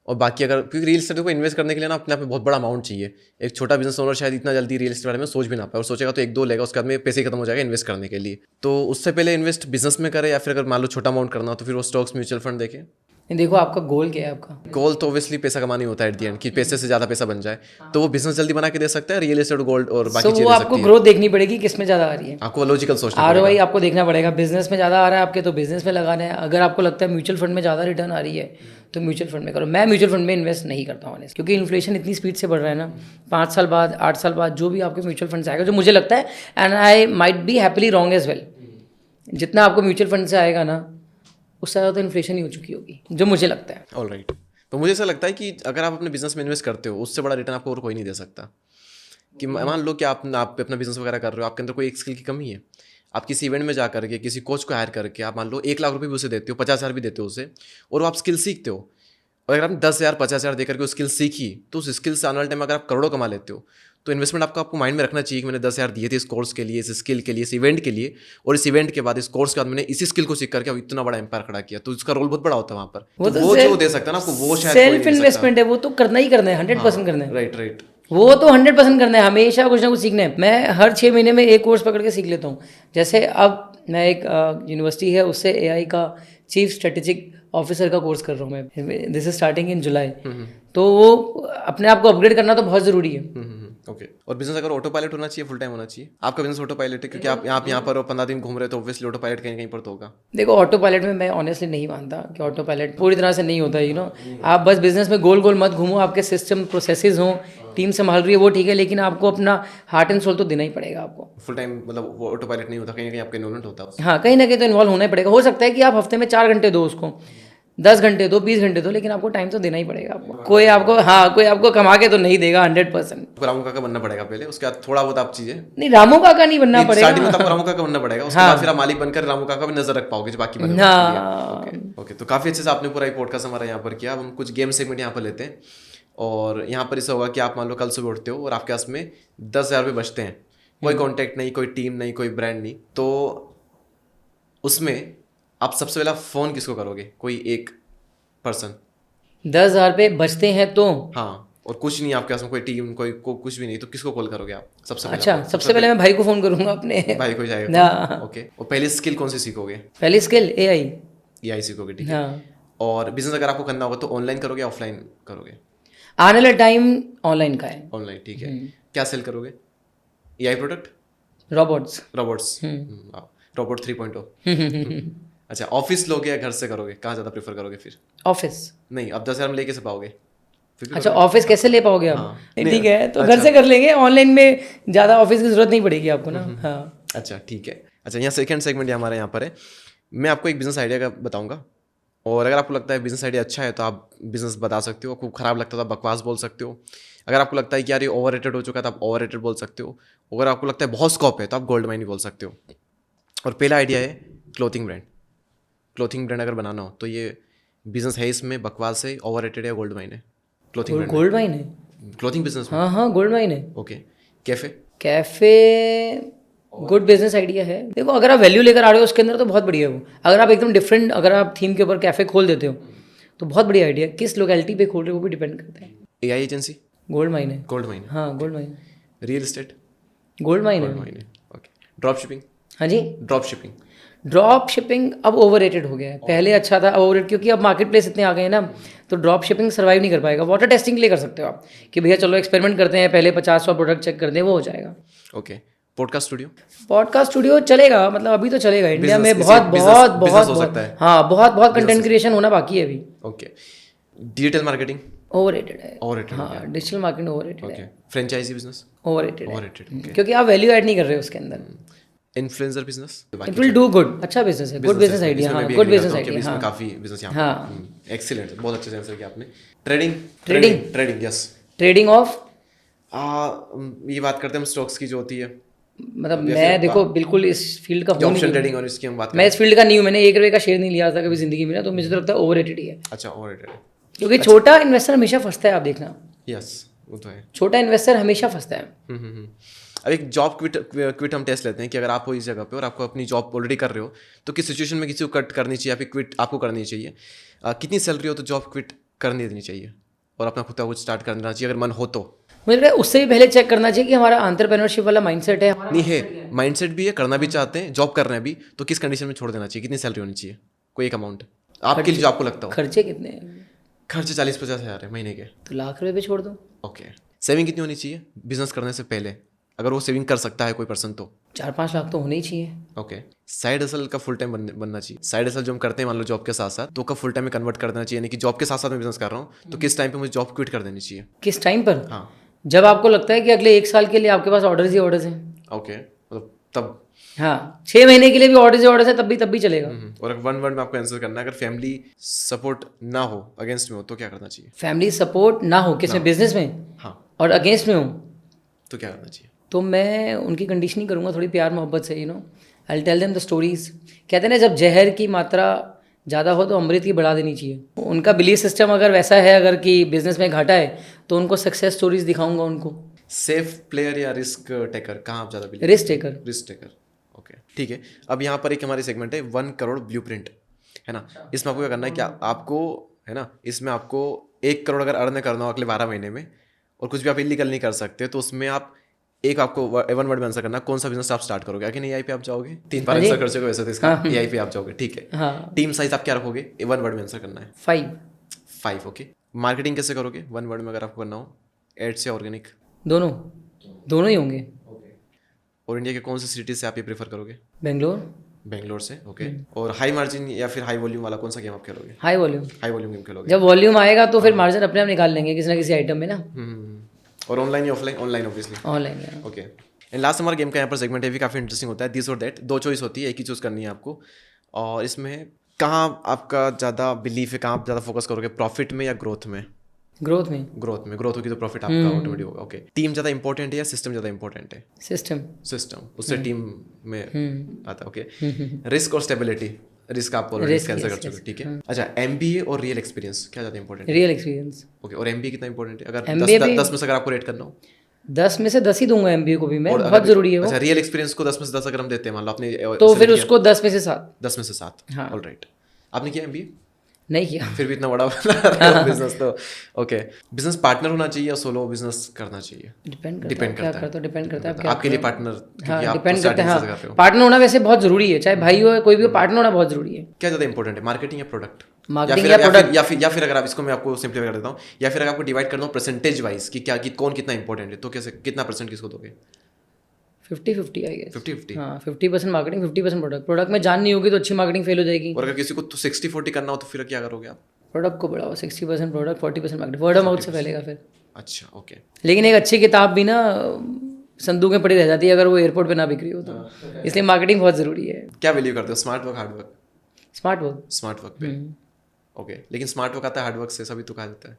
और बाकी अगर, क्योंकि रियल एस्टेट को इन्वेस्ट करने के लिए ना अपने आप में बहुत बड़ा अमाउंट चाहिए। एक छोटा बिजनेस ओनर शायद इतना जल्दी रियल एस्टेट बारे में सोच भी ना पाए, और सोचेगा तो 1-2 लेगा, उसके बाद में पैसे खत्म हो जाएगा इन्वेस्ट करने के लिए। तो उससे पहले इन्वेस्ट बिजनेस में करे, या फिर अगर मान लो छोटा अमाउंट करना हो तो फिर वो स्टॉक्स म्यूचुअल फंड देखे। देखो आपका गोल क्या है। आपका गोल तो ऑब्वियसली पैसा कमाना ही होता है एट द एंड, कि पैसे से ज़्यादा पैसा बन जाए, तो वो बिजनेस जल्दी बना के दे सकता है, रियल एस्टेट, गोल्ड और बाकी चीज़ें। वो आपको ग्रोथ देखनी पड़ेगी किस में ज़्यादा आ रही है, आपको लॉजिकल सोचना ROI आपको देखना पड़ेगा। बिजनेस में ज़्यादा आ रहा है आपके तो बिजनेस में लगाना है। अगर आपको लगता है म्यूचुअल फंड में ज़्यादा रिटर्न आ रही है तो म्यूचुअल फंड में करो। मैं म्यूचुअल फंड में इन्वेस्ट नहीं करता हूँ क्योंकि इन्फ्लेशन इतनी स्पीड से बढ़ रहा है ना, 5 साल बाद 8 साल बाद जो भी आपके म्यूचुअल फंड से आएगा, जो मुझे लगता है, and I might be happily wrong as well, जितना आपको म्यूचुअल फंड से आएगा ना उससे ज़्यादा तो इन्फ्लेशन ही हो चुकी होगी, जो मुझे लगता है। ऑलराइट, तो मुझे ऐसा लगता है कि अगर आप अपने बिजनेस में इन्वेस्ट करते हो उससे बड़ा रिटर्न आपको और कोई नहीं दे सकता। कि मान लो कि आप अपना बिजनेस वगैरह कर रहे हो, आपके अंदर कोई एक स्किल की कमी है, आप किसी इवेंट में जा करके किसी कोच को हायर करके आप मान लो 1 लाख रुपये भी उसे देते हो, 50,000 भी देते हो उसे, और आप स्किल सीखते हो, और अगर आपने 10,000 50,000 देकर के उस स्किल सीखी, तो उस स्किल से आने वाले टाइम अगर आप करोड़ों कमा लेते हो, तो इन्वेस्टमेंट आपको माइंड में रखना चाहिए कि मैंने 10,000 दिए थे इस कोर्स के लिए, इस स्किल के लिए, इस इवेंट के लिए, और इस इवेंट के बाद, इस कोर्स के बाद मैंने इसी स्किल को सीख करके अब इतना बड़ा एम्पायर खड़ा किया, तो उसका रोल बहुत बड़ा होता है वहाँ पर। वो जो दे सकता है ना आपको, वो शायद सेल्फ इन्वेस्टमेंट है, वो तो करना ही करना है, 100% करना है। राइट, वो तो 100% करना है, हमेशा कुछ ना कुछ सीखना है। मैं हर 6 महीने में एक कोर्स पकड़ के सीख लेता हूँ। जैसे अब मैं एक यूनिवर्सिटी है उससे AI का चीफ स्ट्रेटेजिक ऑफिसर का कोर्स कर रहा हूँ मैं, दिस इज स्टार्टिंग इन जुलाई। तो वो अपने आप को अपग्रेड करना तो बहुत ज़रूरी है। ओके, और बिजनेस अगर ऑटो पायलट होना चाहिए, फुल टाइम होना चाहिए? आपका बिजनेस ऑटो पायलट है क्योंकि आप यहाँ पर 15 दिन घूम रहे हो, तो ऑब्वियसली ऑटो पायलट कहीं कहीं पर तो होगा। देखो ऑटो पायलट में मैं ऑनेस्टली नहीं मानता कि ऑटो पायलट पूरी तरह से नहीं होता है। आप बस बिजनेस में गोल गोल मत घूमो, आपके सिस्टम प्रोसेसेस हों, टीम संभाल रही है वो ठीक है, लेकिन आपको अपना हार्ट एंड सोल तो देना ही पड़ेगा आपको। फुल टाइम मतलब वो ऑटो पायलट नहीं होता, कहीं ना कहीं आपका इन्वॉल्वमेंट होता है। हाँ, कहीं ना कहीं तो इन्वॉल्व होना ही पड़ेगा। हो सकता है कि आप हफ्ते में 4 घंटे दो उसको, 10 घंटे दो, 20 घंटे दो, लेकिन आपको टाइम तो देना ही पड़ेगा आपको। कोई आपको कमा के तो नहीं देगा 100%। रामू काका बनना पड़ेगा पहले, उसके बाद थोड़ा बहुत आप चीजें नहीं, रामू काका नहीं बनना पड़ेगा, स्टार्टिंग में तो रामू काका बनना पड़ेगा, उसके बाद फिर आप मालिक बनकर रामू काका भी नजर रख पाओगे जो बाकी बने। ओके, तो काफी अच्छे से आपने पूरा पॉडकास्ट हमारा यहाँ पर किया। अब हम कुछ गेम सेगमेंट यहाँ पर लेते हैं, और यहाँ पर ऐसा होगा कि आप मान लो कल सुबह उठते हो और आपके पास में 10,000 रुपये बचते हैं, कोई कॉन्टैक्ट नहीं, कोई टीम नहीं, कोई ब्रांड नहीं, तो उसमें आप सबसे पहला फ़ोन किसको करोगे? कोई एक पर्सन। 10,000 पे बचते हैं तो? हाँ, और कुछ नहीं आपके पास में, कोई टीम, कुछ भी नहीं, तो किसको कॉल करोगे आप सबसे पहले? अच्छा, सबसे पहले मैं भाई को फ़ोन करूँगा अपने। भाई को जाएगा? ना, ओके। और पहली स्किल कौन सी सीखोगे? पहली स्किल AI। AI सीखोगे, ठीक है। हाँ, और बिजनेस अगर आपको करना होगा तो ऑनलाइन करोगे, ऑफलाइन करोगे? आने वाला टाइम ऑनलाइन का है। ऑनलाइन, ठीक है। क्या सेल करोगे? AI product? Robots. Robots? Robot 3.0। अच्छा, ऑफिस लोगे या घर से करोगे? कहाँ ज़्यादा प्रेफर करोगे फिर? ऑफिस। नहीं, अब 10,000 में लेके से पाओगे फिर भी अच्छा, करोगे? ऑफिस कैसे ले पाओगे आप? हाँ। नहीं, नहीं, ठीक है, तो घर अच्छा। से कर लेंगे। ऑनलाइन में ज़्यादा ऑफिस की ज़रूरत नहीं पड़ेगी आपको ना। हाँ, अच्छा, ठीक है। अच्छा, यहाँ सेकंड सेगमेंट हमारे यहाँ पर है। मैं आपको एक बिजनेस आइडिया का बताऊंगा, और अगर आपको लगता है बिजनेस आइडिया अच्छा है तो आप बिजनेस बता सकते हो, आपको खराब लगता है तो आप बकवास बोल सकते हो। अगर आपको लगता है कि यार ये ओवररेटेड हो चुका है तो आप ओवररेटेड बोल सकते हो। अगर आपको लगता है बहुत स्कोप है तो आप गोल्ड माइन भी बोल सकते हो। और पहला आइडिया है क्लोथिंग ब्रांड। क्लोथिंग ब्रांड अगर बनाना हो तो ये बिजनेस है, इसमें बकवास है, ओवररेटेड है, गोल्ड माइन है। क्लोथिंग ब्रांड, गोल्ड माइन है। क्लोथिंग बिजनेस में। हाँ हाँ, गोल्ड माइन है। Okay. Cafe? Cafe good business idea है। देखो, अगर आप वैल्यू लेकर आ रहे हो उसके अंदर तो बहुत बढ़िया है वो। अगर आप एकदम डिफरेंट, अगर आप थीम के ऊपर कैफे खोल देते हो तो बहुत बढ़िया आइडिया। किस लोकेलिटी पे खोल रहे हो वो भी डिपेंड करता है। AI agency? गोल्ड माइन है। Gold mine? हाँ, gold mine. Real estate? Gold mine gold है। माइन है। ओके। Drop shipping? हाँ जी। Drop shipping? ड्रॉप शिपिंग अब ओवररेटेड हो गया है। पहले अच्छा था, अब ओवररेटेड, क्योंकि अब मार्केट प्लेस इतने आ गए हैं ना, तो ड्रॉप शिपिंग सर्वाइव नहीं कर पाएगा। वाटर टेस्टिंग के लिए कर सकते हो आप कि भैया चलो एक्सपेरिमेंट करते हैं, पहले 50-100 प्रोडक्ट चेक करते हैं, वो हो जाएगा। Okay. Podcast studio? Podcast studio चलेगा, मतलब अभी तो चलेगा इंडिया में। Business, बहुत इसे बहुत business बहुत हो बहुत सकता है। हाँ, बहुत बहुत कंटेंट क्रिएशन होना बाकी है अभी। ओके। Digital marketing? ओवररेटेड है। ओवररेटेड? हाँ, डिजिटल मार्केटिंग ओवररेटेड ओके। है। Franchise business? ओवररेटेड है। ओवररेटेड। क्योंकि आप वैल्यू ऐड नहीं कर रहे हो उसके अंदर। Influencer business? It will do good. अच्छा बिजनेस है, गुड बिजनेस आइडिया। हाँ, गुड बिजनेस आइडिया। इसमें हाँ काफी बिजनेस यहाँ हाँ। पर। एक्सीलेंट, बहुत अच्छे से आंसर किया आपने। Trading? Trading? Trading, yes. Trading of, ये बात करते हैं हम स्टॉक्स की जो होती है, मतलब या मैं फिर देखो बिल्कुल इस फील्ड का हूँ ऑप्शन नहीं। ट्रेडिंग, और इसकी हम बात मैं करें। इस फील्ड का नहीं हूँ। मैंने 1 रुपये का शेयर नहीं लिया था कभी जिंदगी में ना, तो मुझे तो लगता है ओवररेटेड ही है। अच्छा, ओवररेटेड है। क्योंकि छोटा इन्वेस्टर हमेशा फंसता है, आप देखना। यस, वो तो है। छोटा इन्वेस्टर हमेशा फंसता है। अब एक जॉब क्विट हम टेस्ट लेते हैं कि अगर आप हो इस जगह पे और आपको अपनी जॉब ऑलरेडी कर रहे हो तो किस सिचुएशन में किसी को कट करनी चाहिए या फिर क्विट आपको करनी चाहिए? कितनी सैलरी हो तो जॉब क्विट करनी देनी चाहिए और अपना खुद का कुछ स्टार्ट करना चाहिए अगर मन हो तो? मुझे लगता है उससे भी पहले चेक करना चाहिए कि हमारा एंटरप्रेन्योरशिप वाला माइंडसेट है। नहीं है, माइंडसेट भी है, करना भी चाहते हैं, जॉब कर रहे हैं अभी, तो किस कंडीशन में छोड़ देना चाहिए? कितनी सैलरी होनी चाहिए? कोई एक अमाउंट आपके लिए जो आपको लगता हो। खर्चे कितने हैं? खर्चे 40-50 हज़ार है महीने के। तो ₹1,00,000 पे छोड़ दो। ओके। सेविंग कितनी होनी चाहिए बिजनेस करने से पहले, अगर वो सेविंग कर सकता है कोई पर्सन तो? 4-5 लाख तो होने ही चाहिए। ओके। साइड हसल का फुल टाइम बनना चाहिए? साइड हसल जो हम करते हैं मान लो जॉब के साथ साथ, तो का फुल टाइम में कन्वर्ट कर देना चाहिए, यानी कि जॉब के साथ साथ मैं बिजनेस कर रहा हूँ तो किस टाइम पे मुझे जॉब क्विट कर देनी चाहिए? किस टाइम पर? हाँ। जब आपको लगता है कि अगले 1 साल के लिए आपके पास ऑर्डर्स ही ऑर्डर्स हैं। ओके, मतलब तब। हाँ, 6 महीने के लिए भी ऑर्डर्स ही ऑर्डर्स है, तब भी चलेगा। और अगर 1 वर्ड में आपको आंसर करना है, अगर फैमिली सपोर्ट ना हो, अगेंस्ट में हो, तो क्या करना चाहिए? फैमिली सपोर्ट ना हो किसमें? बिजनेस में? हाँ। और अगेंस्ट में हो तो क्या करना चाहिए? तो मैं उनकी कंडीशनिंग करूँगा थोड़ी प्यार मोहब्बत से। I will tell them the stories. कहते हैं ना, जब जहर की मात्रा ज़्यादा हो तो अमृत की बढ़ा देनी चाहिए। उनका बिलीफ सिस्टम अगर वैसा है, अगर कि बिजनेस में घाटा है, तो उनको सक्सेस स्टोरीज दिखाऊंगा उनको। सेफ प्लेयर या रिस्क टेकर, कहाँ आप ज़्यादा believe? Risk taker. Risk taker, okay, ठीक है। अब यहाँ पर एक हमारी सेगमेंट है 1 करोड़ ब्लूप्रिंट, है ना? इसमें आपको क्या करना है, क्या आपको, है ना, इसमें आपको 1 करोड़ अगर अर्न करना हो अगले 12 महीने में, और कुछ भी आप इलीगल नहीं कर सकते, तो उसमें आप एक आपको 1 वर्ड में आंसर करना, कौन सा बिजनेस आप स्टार्ट करोगे? आगे AI पे आप जाओगे? 3 बार आंसर कर चुके वैसे तो इसका। AI पे आप जाओगे, ठीक है। हाँ। टीम साइज आप क्या रखोगे? 1 वर्ड में आंसर करना है। 5। ओके। मार्केटिंग कैसे करोगे 1 वर्ड में अगर आपको करना हो? एड्स या ऑर्गेनिक? दोनों ही होंगे। और इंडिया के कौन सी सिटी से आप ये प्रेफर करोगे? बेंगलोर से, ओके। और हाई मार्जिन या फिर हाई वॉल्यूम वाला कौन सा गेम आप खेलोगे? High volume. High volume game खेलोगे। जब वॉल्यूम आएगा तो फिर मार्जिन अपने आप निकाल लेंगे किसी ना किसी आइटम में ना। और ऑनलाइन या offline? Online obviously. Online. Okay. And last हमारा गेम का यहाँ पर सेगमेंट है, भी काफ़ी इंटरेस्टिंग होता है, दिस और दैट। 2 चॉइस होती है, एक ही चूज़ करनी है आपको। और इसमें कहाँ आपका ज़्यादा बिलीफ है, कहाँ आप ज़्यादा फोकस करोगे, प्रॉफिट में या ग्रोथ में? ग्रोथ में। ग्रोथ होगी तो प्रॉफिट आपका ऑटोमेटिक होगा। ओके। टीम ज़्यादा इंपॉर्टेंट है या सिस्टम ज़्यादा इंपॉर्टेंट है? सिस्टम उससे टीम में आता है। ओके। रिस्क और स्टेबिलिटी? रिस्क आप ऑलरेडी कैंसिल कर चुके, ठीक है। अच्छा, MBA और रियल एक्सपीरियंस क्या ज़्यादा इंपॉर्टेंट है? Real experience. ओके। और MBA कितना इंपॉर्टेंट है अगर MBA 10 में से अगर आपको रेट करना हो? 10 में से 10 ही दूंगा MBA को भी मैं, और बहुत अगर- ज़रूरी है वो। अच्छा, रियल एक्सपीरियंस को 10 में से 10 अगर हम देते हैं, मान लो आपने तो select फिर किया, उसको 10 में से 7। 10 में से 7। हाँ। ऑलराइट। आपने किया MBA? नहीं किया। फिर भी इतना बड़ा बना रहे हो बिजनेस, तो ओके। बिजनेस पार्टनर होना चाहिए या सोलो बिजनेस करना चाहिए? डिपेंड डिपेंड करता है क्या करता है। करते हो, डिपेंड करता है आप क्या आपके लिए कर रहे हो। पार्टनर, क्योंकि हाँ आप तो डिपेंड करता है। स्टार्टिंग से कर रहे हाँ हो। पार्टनर होना वैसे बहुत ज़रूरी है, चाहे भाई हो या कोई भी हो, पार्टनर होना बहुत ज़रूरी है। क्या ज़्यादा इंपॉर्टेंट है, मार्केटिंग या प्रोडक्ट? Marketing या या फिर product? या फिर अगर आप इसको, मैं आपको सिंपलीफाई कर देता हूँ, या फिर अगर आपको डिवाइड कर दूँ परसेंटेज वाइज कि क्या, कि कौन कितना इंपॉर्टेंट है, तो कैसे, कितना परसेंट किसको दोगे? 50-50 आई गेस। 50-50? हाँ 50% मार्केटिंग, 50% प्रोडक्ट। प्रोडक्ट में जान नहीं होगी तो अच्छी मार्केटिंग फेल हो जाएगी। और अगर किसी को तो 60-40 करना हो तो फिर क्या करोगे आप? प्रोडक्ट को बढ़ाओ, 60% product, 40% marketing, word of mouth से फैलेगा फिर। अच्छा, ओके। लेकिन एक अच्छी किताब भी ना संदूक में पड़ी रह जाती है अगर वो एयरपोर्ट पे ना बिक रही हो तो, इसलिए मार्केटिंग बहुत ज़रूरी है। क्या वैल्यू करते हो, smart work, hard work? Smart work. Smart work पे, ओके। लेकिन स्मार्ट वर्क आता है हार्ड वर्क से, सभी तो कहा जाता है।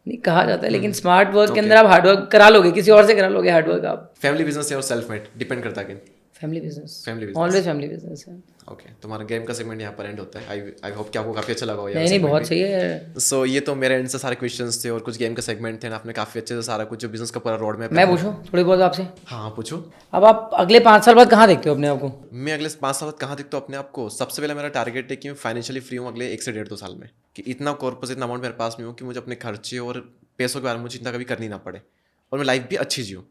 नहीं कहा जाता है, लेकिन स्मार्ट वर्क के अंदर आप हार्ड वर्क करा लोगे, किसी और से करा लोगे हार्ड वर्क आप। फैमिली बिजनेस है और सेल्फ मेड, डिपेंड करता है कि family business, family business. Always family business है। ओके, तुम्हारा गेम का सेगमेंट यहाँ पर एंड होता है। आई होप कि आपको काफ़ी अच्छा लगा हो यार। नहीं बहुत सही है। सो ये तो मेरे एंड से सारे क्वेश्चंस थे और कुछ गेम का सेगमेंट थे ना, आपने काफ़ी अच्छे से सारा कुछ जो बिजनेस का पूरा रोड मैप। मैं पूछूं थोड़ी बहुत आपसे? हाँ पूछो। अब आप अगले 5 साल बाद कहाँ देखते हो अपने आप को? मैं अगले 5 साल बाद कहाँ देखता हूँ अपने आप को? सबसे पहले मेरा टारगेट है कि मैं फाइनेंशियली फ्री हूँ अगले 1 से 1.5-2 साल में, कि इतना कॉर्पस, इतना अमाउंट मेरे पास में हो कि मुझे अपने खर्चे और पैसों के बारे में मुझे चिंता कभी करनी ना पड़े और मैं लाइफ भी अच्छी जीऊँ।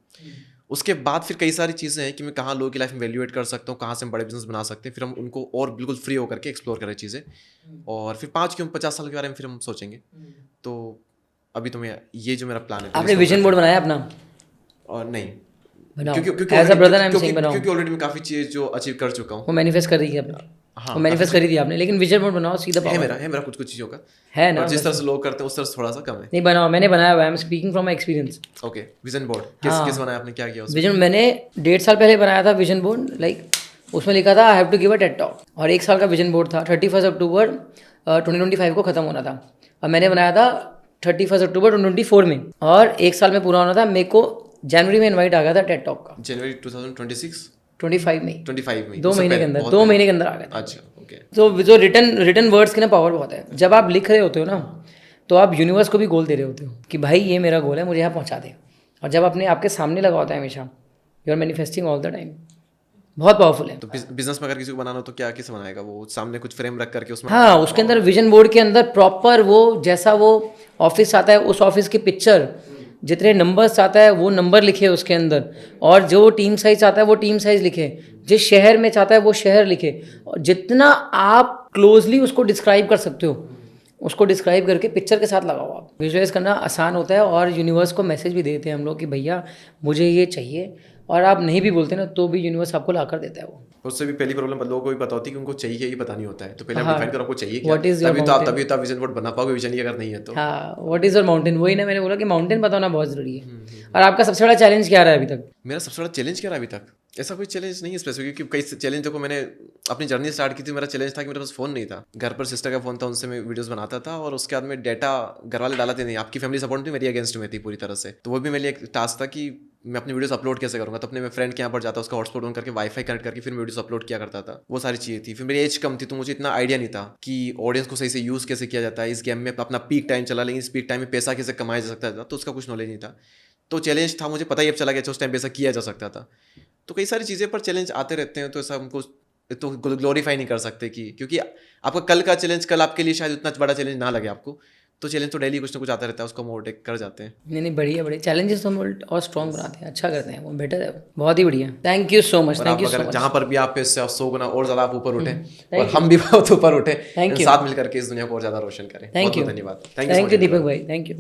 उसके बाद फिर कई सारी चीज़ें हैं कि मैं कहाँ लोगों की लाइफ में वैल्यूएट कर सकता हूँ, कहाँ से हम बड़े बिजनेस बना सकते हैं, फिर हम उनको और बिल्कुल फ्री होकर के एक्सप्लोर करें चीज़ें, और फिर 5 क्यों 50 साल के बारे में फिर हम सोचेंगे। तो अभी तो मैं, ये जो मेरा प्लान है। आपने विजन बोर्ड बनाया अपना? और नहीं, बनाओ। क्योंकि As a brother, I'm saying बनाओ। क्योंकि ऑलरेडी मैं काफ़ी चीज़ जो अचीव कर चुका हूँ। वो मैनिफेस्ट कर रही है आपने? हाँ, वो मैनिफेस्ट करी थी आपने, लेकिन विजन बोर्ड बनाओ, सीधा है पावर मेरा कुछ चीज़ों का है ना। और जिस तरह से लोग करते हैं उस तरह से थोड़ा सा कम है। नहीं बनाओ, मैंने बनाया हुआ है, I am speaking from my experience. Okay, vision board किस बनाया आपने, क्या किया उसमें? विजन मैंने 1.5 साल पहले बनाया था विजन बोर्ड, लाइक उसमें लिखा था I have to give a TED talk, और 1 साल का विजन बोर्ड था। 31 अक्टूबर 2025 को ख़त्म होना था, और मैंने बनाया था 31 अक्टूबर 2024 में, और 1 साल में पूरा होना था। मेरे को जनवरी में इनवाइट आ गया था टेड टॉक का। जनवरी 2026? 25 में, 25 में, 2 उससे महीने के पहले, अंदर, बहुत 2 पहले। महीने के अंदर आ गया था। अच्छा, ओके। तो जो रिटन वर्ड्स की ना पावर बहुत है। जब आप लिख रहे होते हो ना, तो आप यूनिवर्स को भी गोल दे रहे होते हो कि भाई ये मेरा गोल है, मुझे यहाँ पहुँचा दे। और जब अपने आपके सामने लगा होता है हमेशा, you are manifesting all the time. बहुत पावरफुल है। तो बिजनेस में अगर किसी को बनाना हो तो क्या कैसे बनाएगा? वो सामने कुछ फ्रेम रख करके उसमें, हाँ, उसके अंदर विजन बोर्ड के अंदर प्रॉपर वो जैसा वो ऑफिस आता है, उस ऑफिस की पिक्चर, जितने नंबर्स आता है वो नंबर लिखे उसके अंदर, और जो टीम साइज आता है वो टीम साइज लिखे, जिस शहर में चाहता है वो शहर लिखे, और जितना आप क्लोजली उसको डिस्क्राइब कर सकते हो उसको डिस्क्राइब करके पिक्चर के साथ लगाओ। आप विजुअलाइज करना आसान होता है, और यूनिवर्स को मैसेज भी देते हैं हम लोग कि भैया मुझे ये चाहिए, और आप नहीं भी बोलते ना तो भी यूनिवर्स आपको ला कर देता है वो। उससे भी पहली प्रॉब्लम लोगों को भी पता होती है कि उनको चाहिए क्या, ये पता नहीं होता है। तो पहले आप हाँ, डिफाइन करो आपको चाहिए what क्या, is your तभी तो आप विजन बोर्ड बना पाओगे, विजन ही अगर नहीं है तो। हाँ, व्हाट इज़ योर माउंटेन, वही ना मैंने बोला कि माउंटेन बताना बहुत ज़रूरी है। और आपका सबसे बड़ा चैलेंज क्या रहा है अभी तक? मेरा सबसे बड़ा चैलेंज क्या रहा अभी तक? ऐसा कोई चैलेंज नहीं है स्पेसिफिक, क्योंकि कई चैलेंज देखो, मैंने अपनी जर्नी स्टार्ट की थी, मेरा चैलेंज था कि मेरे पास फ़ोन नहीं था। घर पर सिस्टर का फ़ोन था, उनसे मैं वीडियोस बनाता था, और उसके बाद में डाटा घर वाले डालते नहीं। आपकी फैमिली सपोर्ट भी मेरी अगेंस्ट में थी पूरी तरह से, तो वो भी मेरे लिए एक टास्क था कि मैं अपनी वीडियोस अपलोड कैसे करूँगा। तो अपने मैं फ्रेंड के यहाँ पर जाता, उसका हॉटस्पॉट ऑन करके वाईफाई कनेक्ट करके फिर वीडियोस अपलोड किया करता था। वो सारी चीज़ें थी। फिर मेरी एज कम थी, तो मुझे इतना आइडिया नहीं था कि ऑडियंस को सही से यूज़ कैसे किया जाता है। इस गेम में अपना पीक टाइम चला, लेकिन इस पीक टाइम में पैसा कैसे कमाया जा सकता था, तो उसका कुछ नॉलेज नहीं था। तो चैलेंज था, मुझे पता ही अब चला गया उस टाइम पैसा किया जा सकता था। तो कई सारी चीज़ें पर चैलेंज आते रहते हैं, तो ऐसा हमको तो ग्लोरीफाई नहीं कर सकते कि, क्योंकि आपका कल का चैलेंज कल आपके लिए शायद उतना बड़ा चैलेंज ना लगे आपको। तो चैलेंज तो डेली कुछ ना कुछ आता रहता है, उसको हम ओवरटेक कर जाते हैं। नहीं बढ़िया, बड़े चैलेंजेस तो हम और स्ट्रॉन्ग बनाते हैं, अच्छा करते हैं, वो बेटर है, बहुत ही बढ़िया। Thank you so much, thank you so much. जहाँ पर भी आप इससे 100 गुना और ज़्यादा आप ऊपर उठे, और हम भी बहुत ऊपर उठे, थैंक यू, साथ मिलकर के इस दुनिया को और ज़्यादा रोशन करें। थैंक यू, धन्यवाद। थैंक यू दीपक भाई, थैंक यू।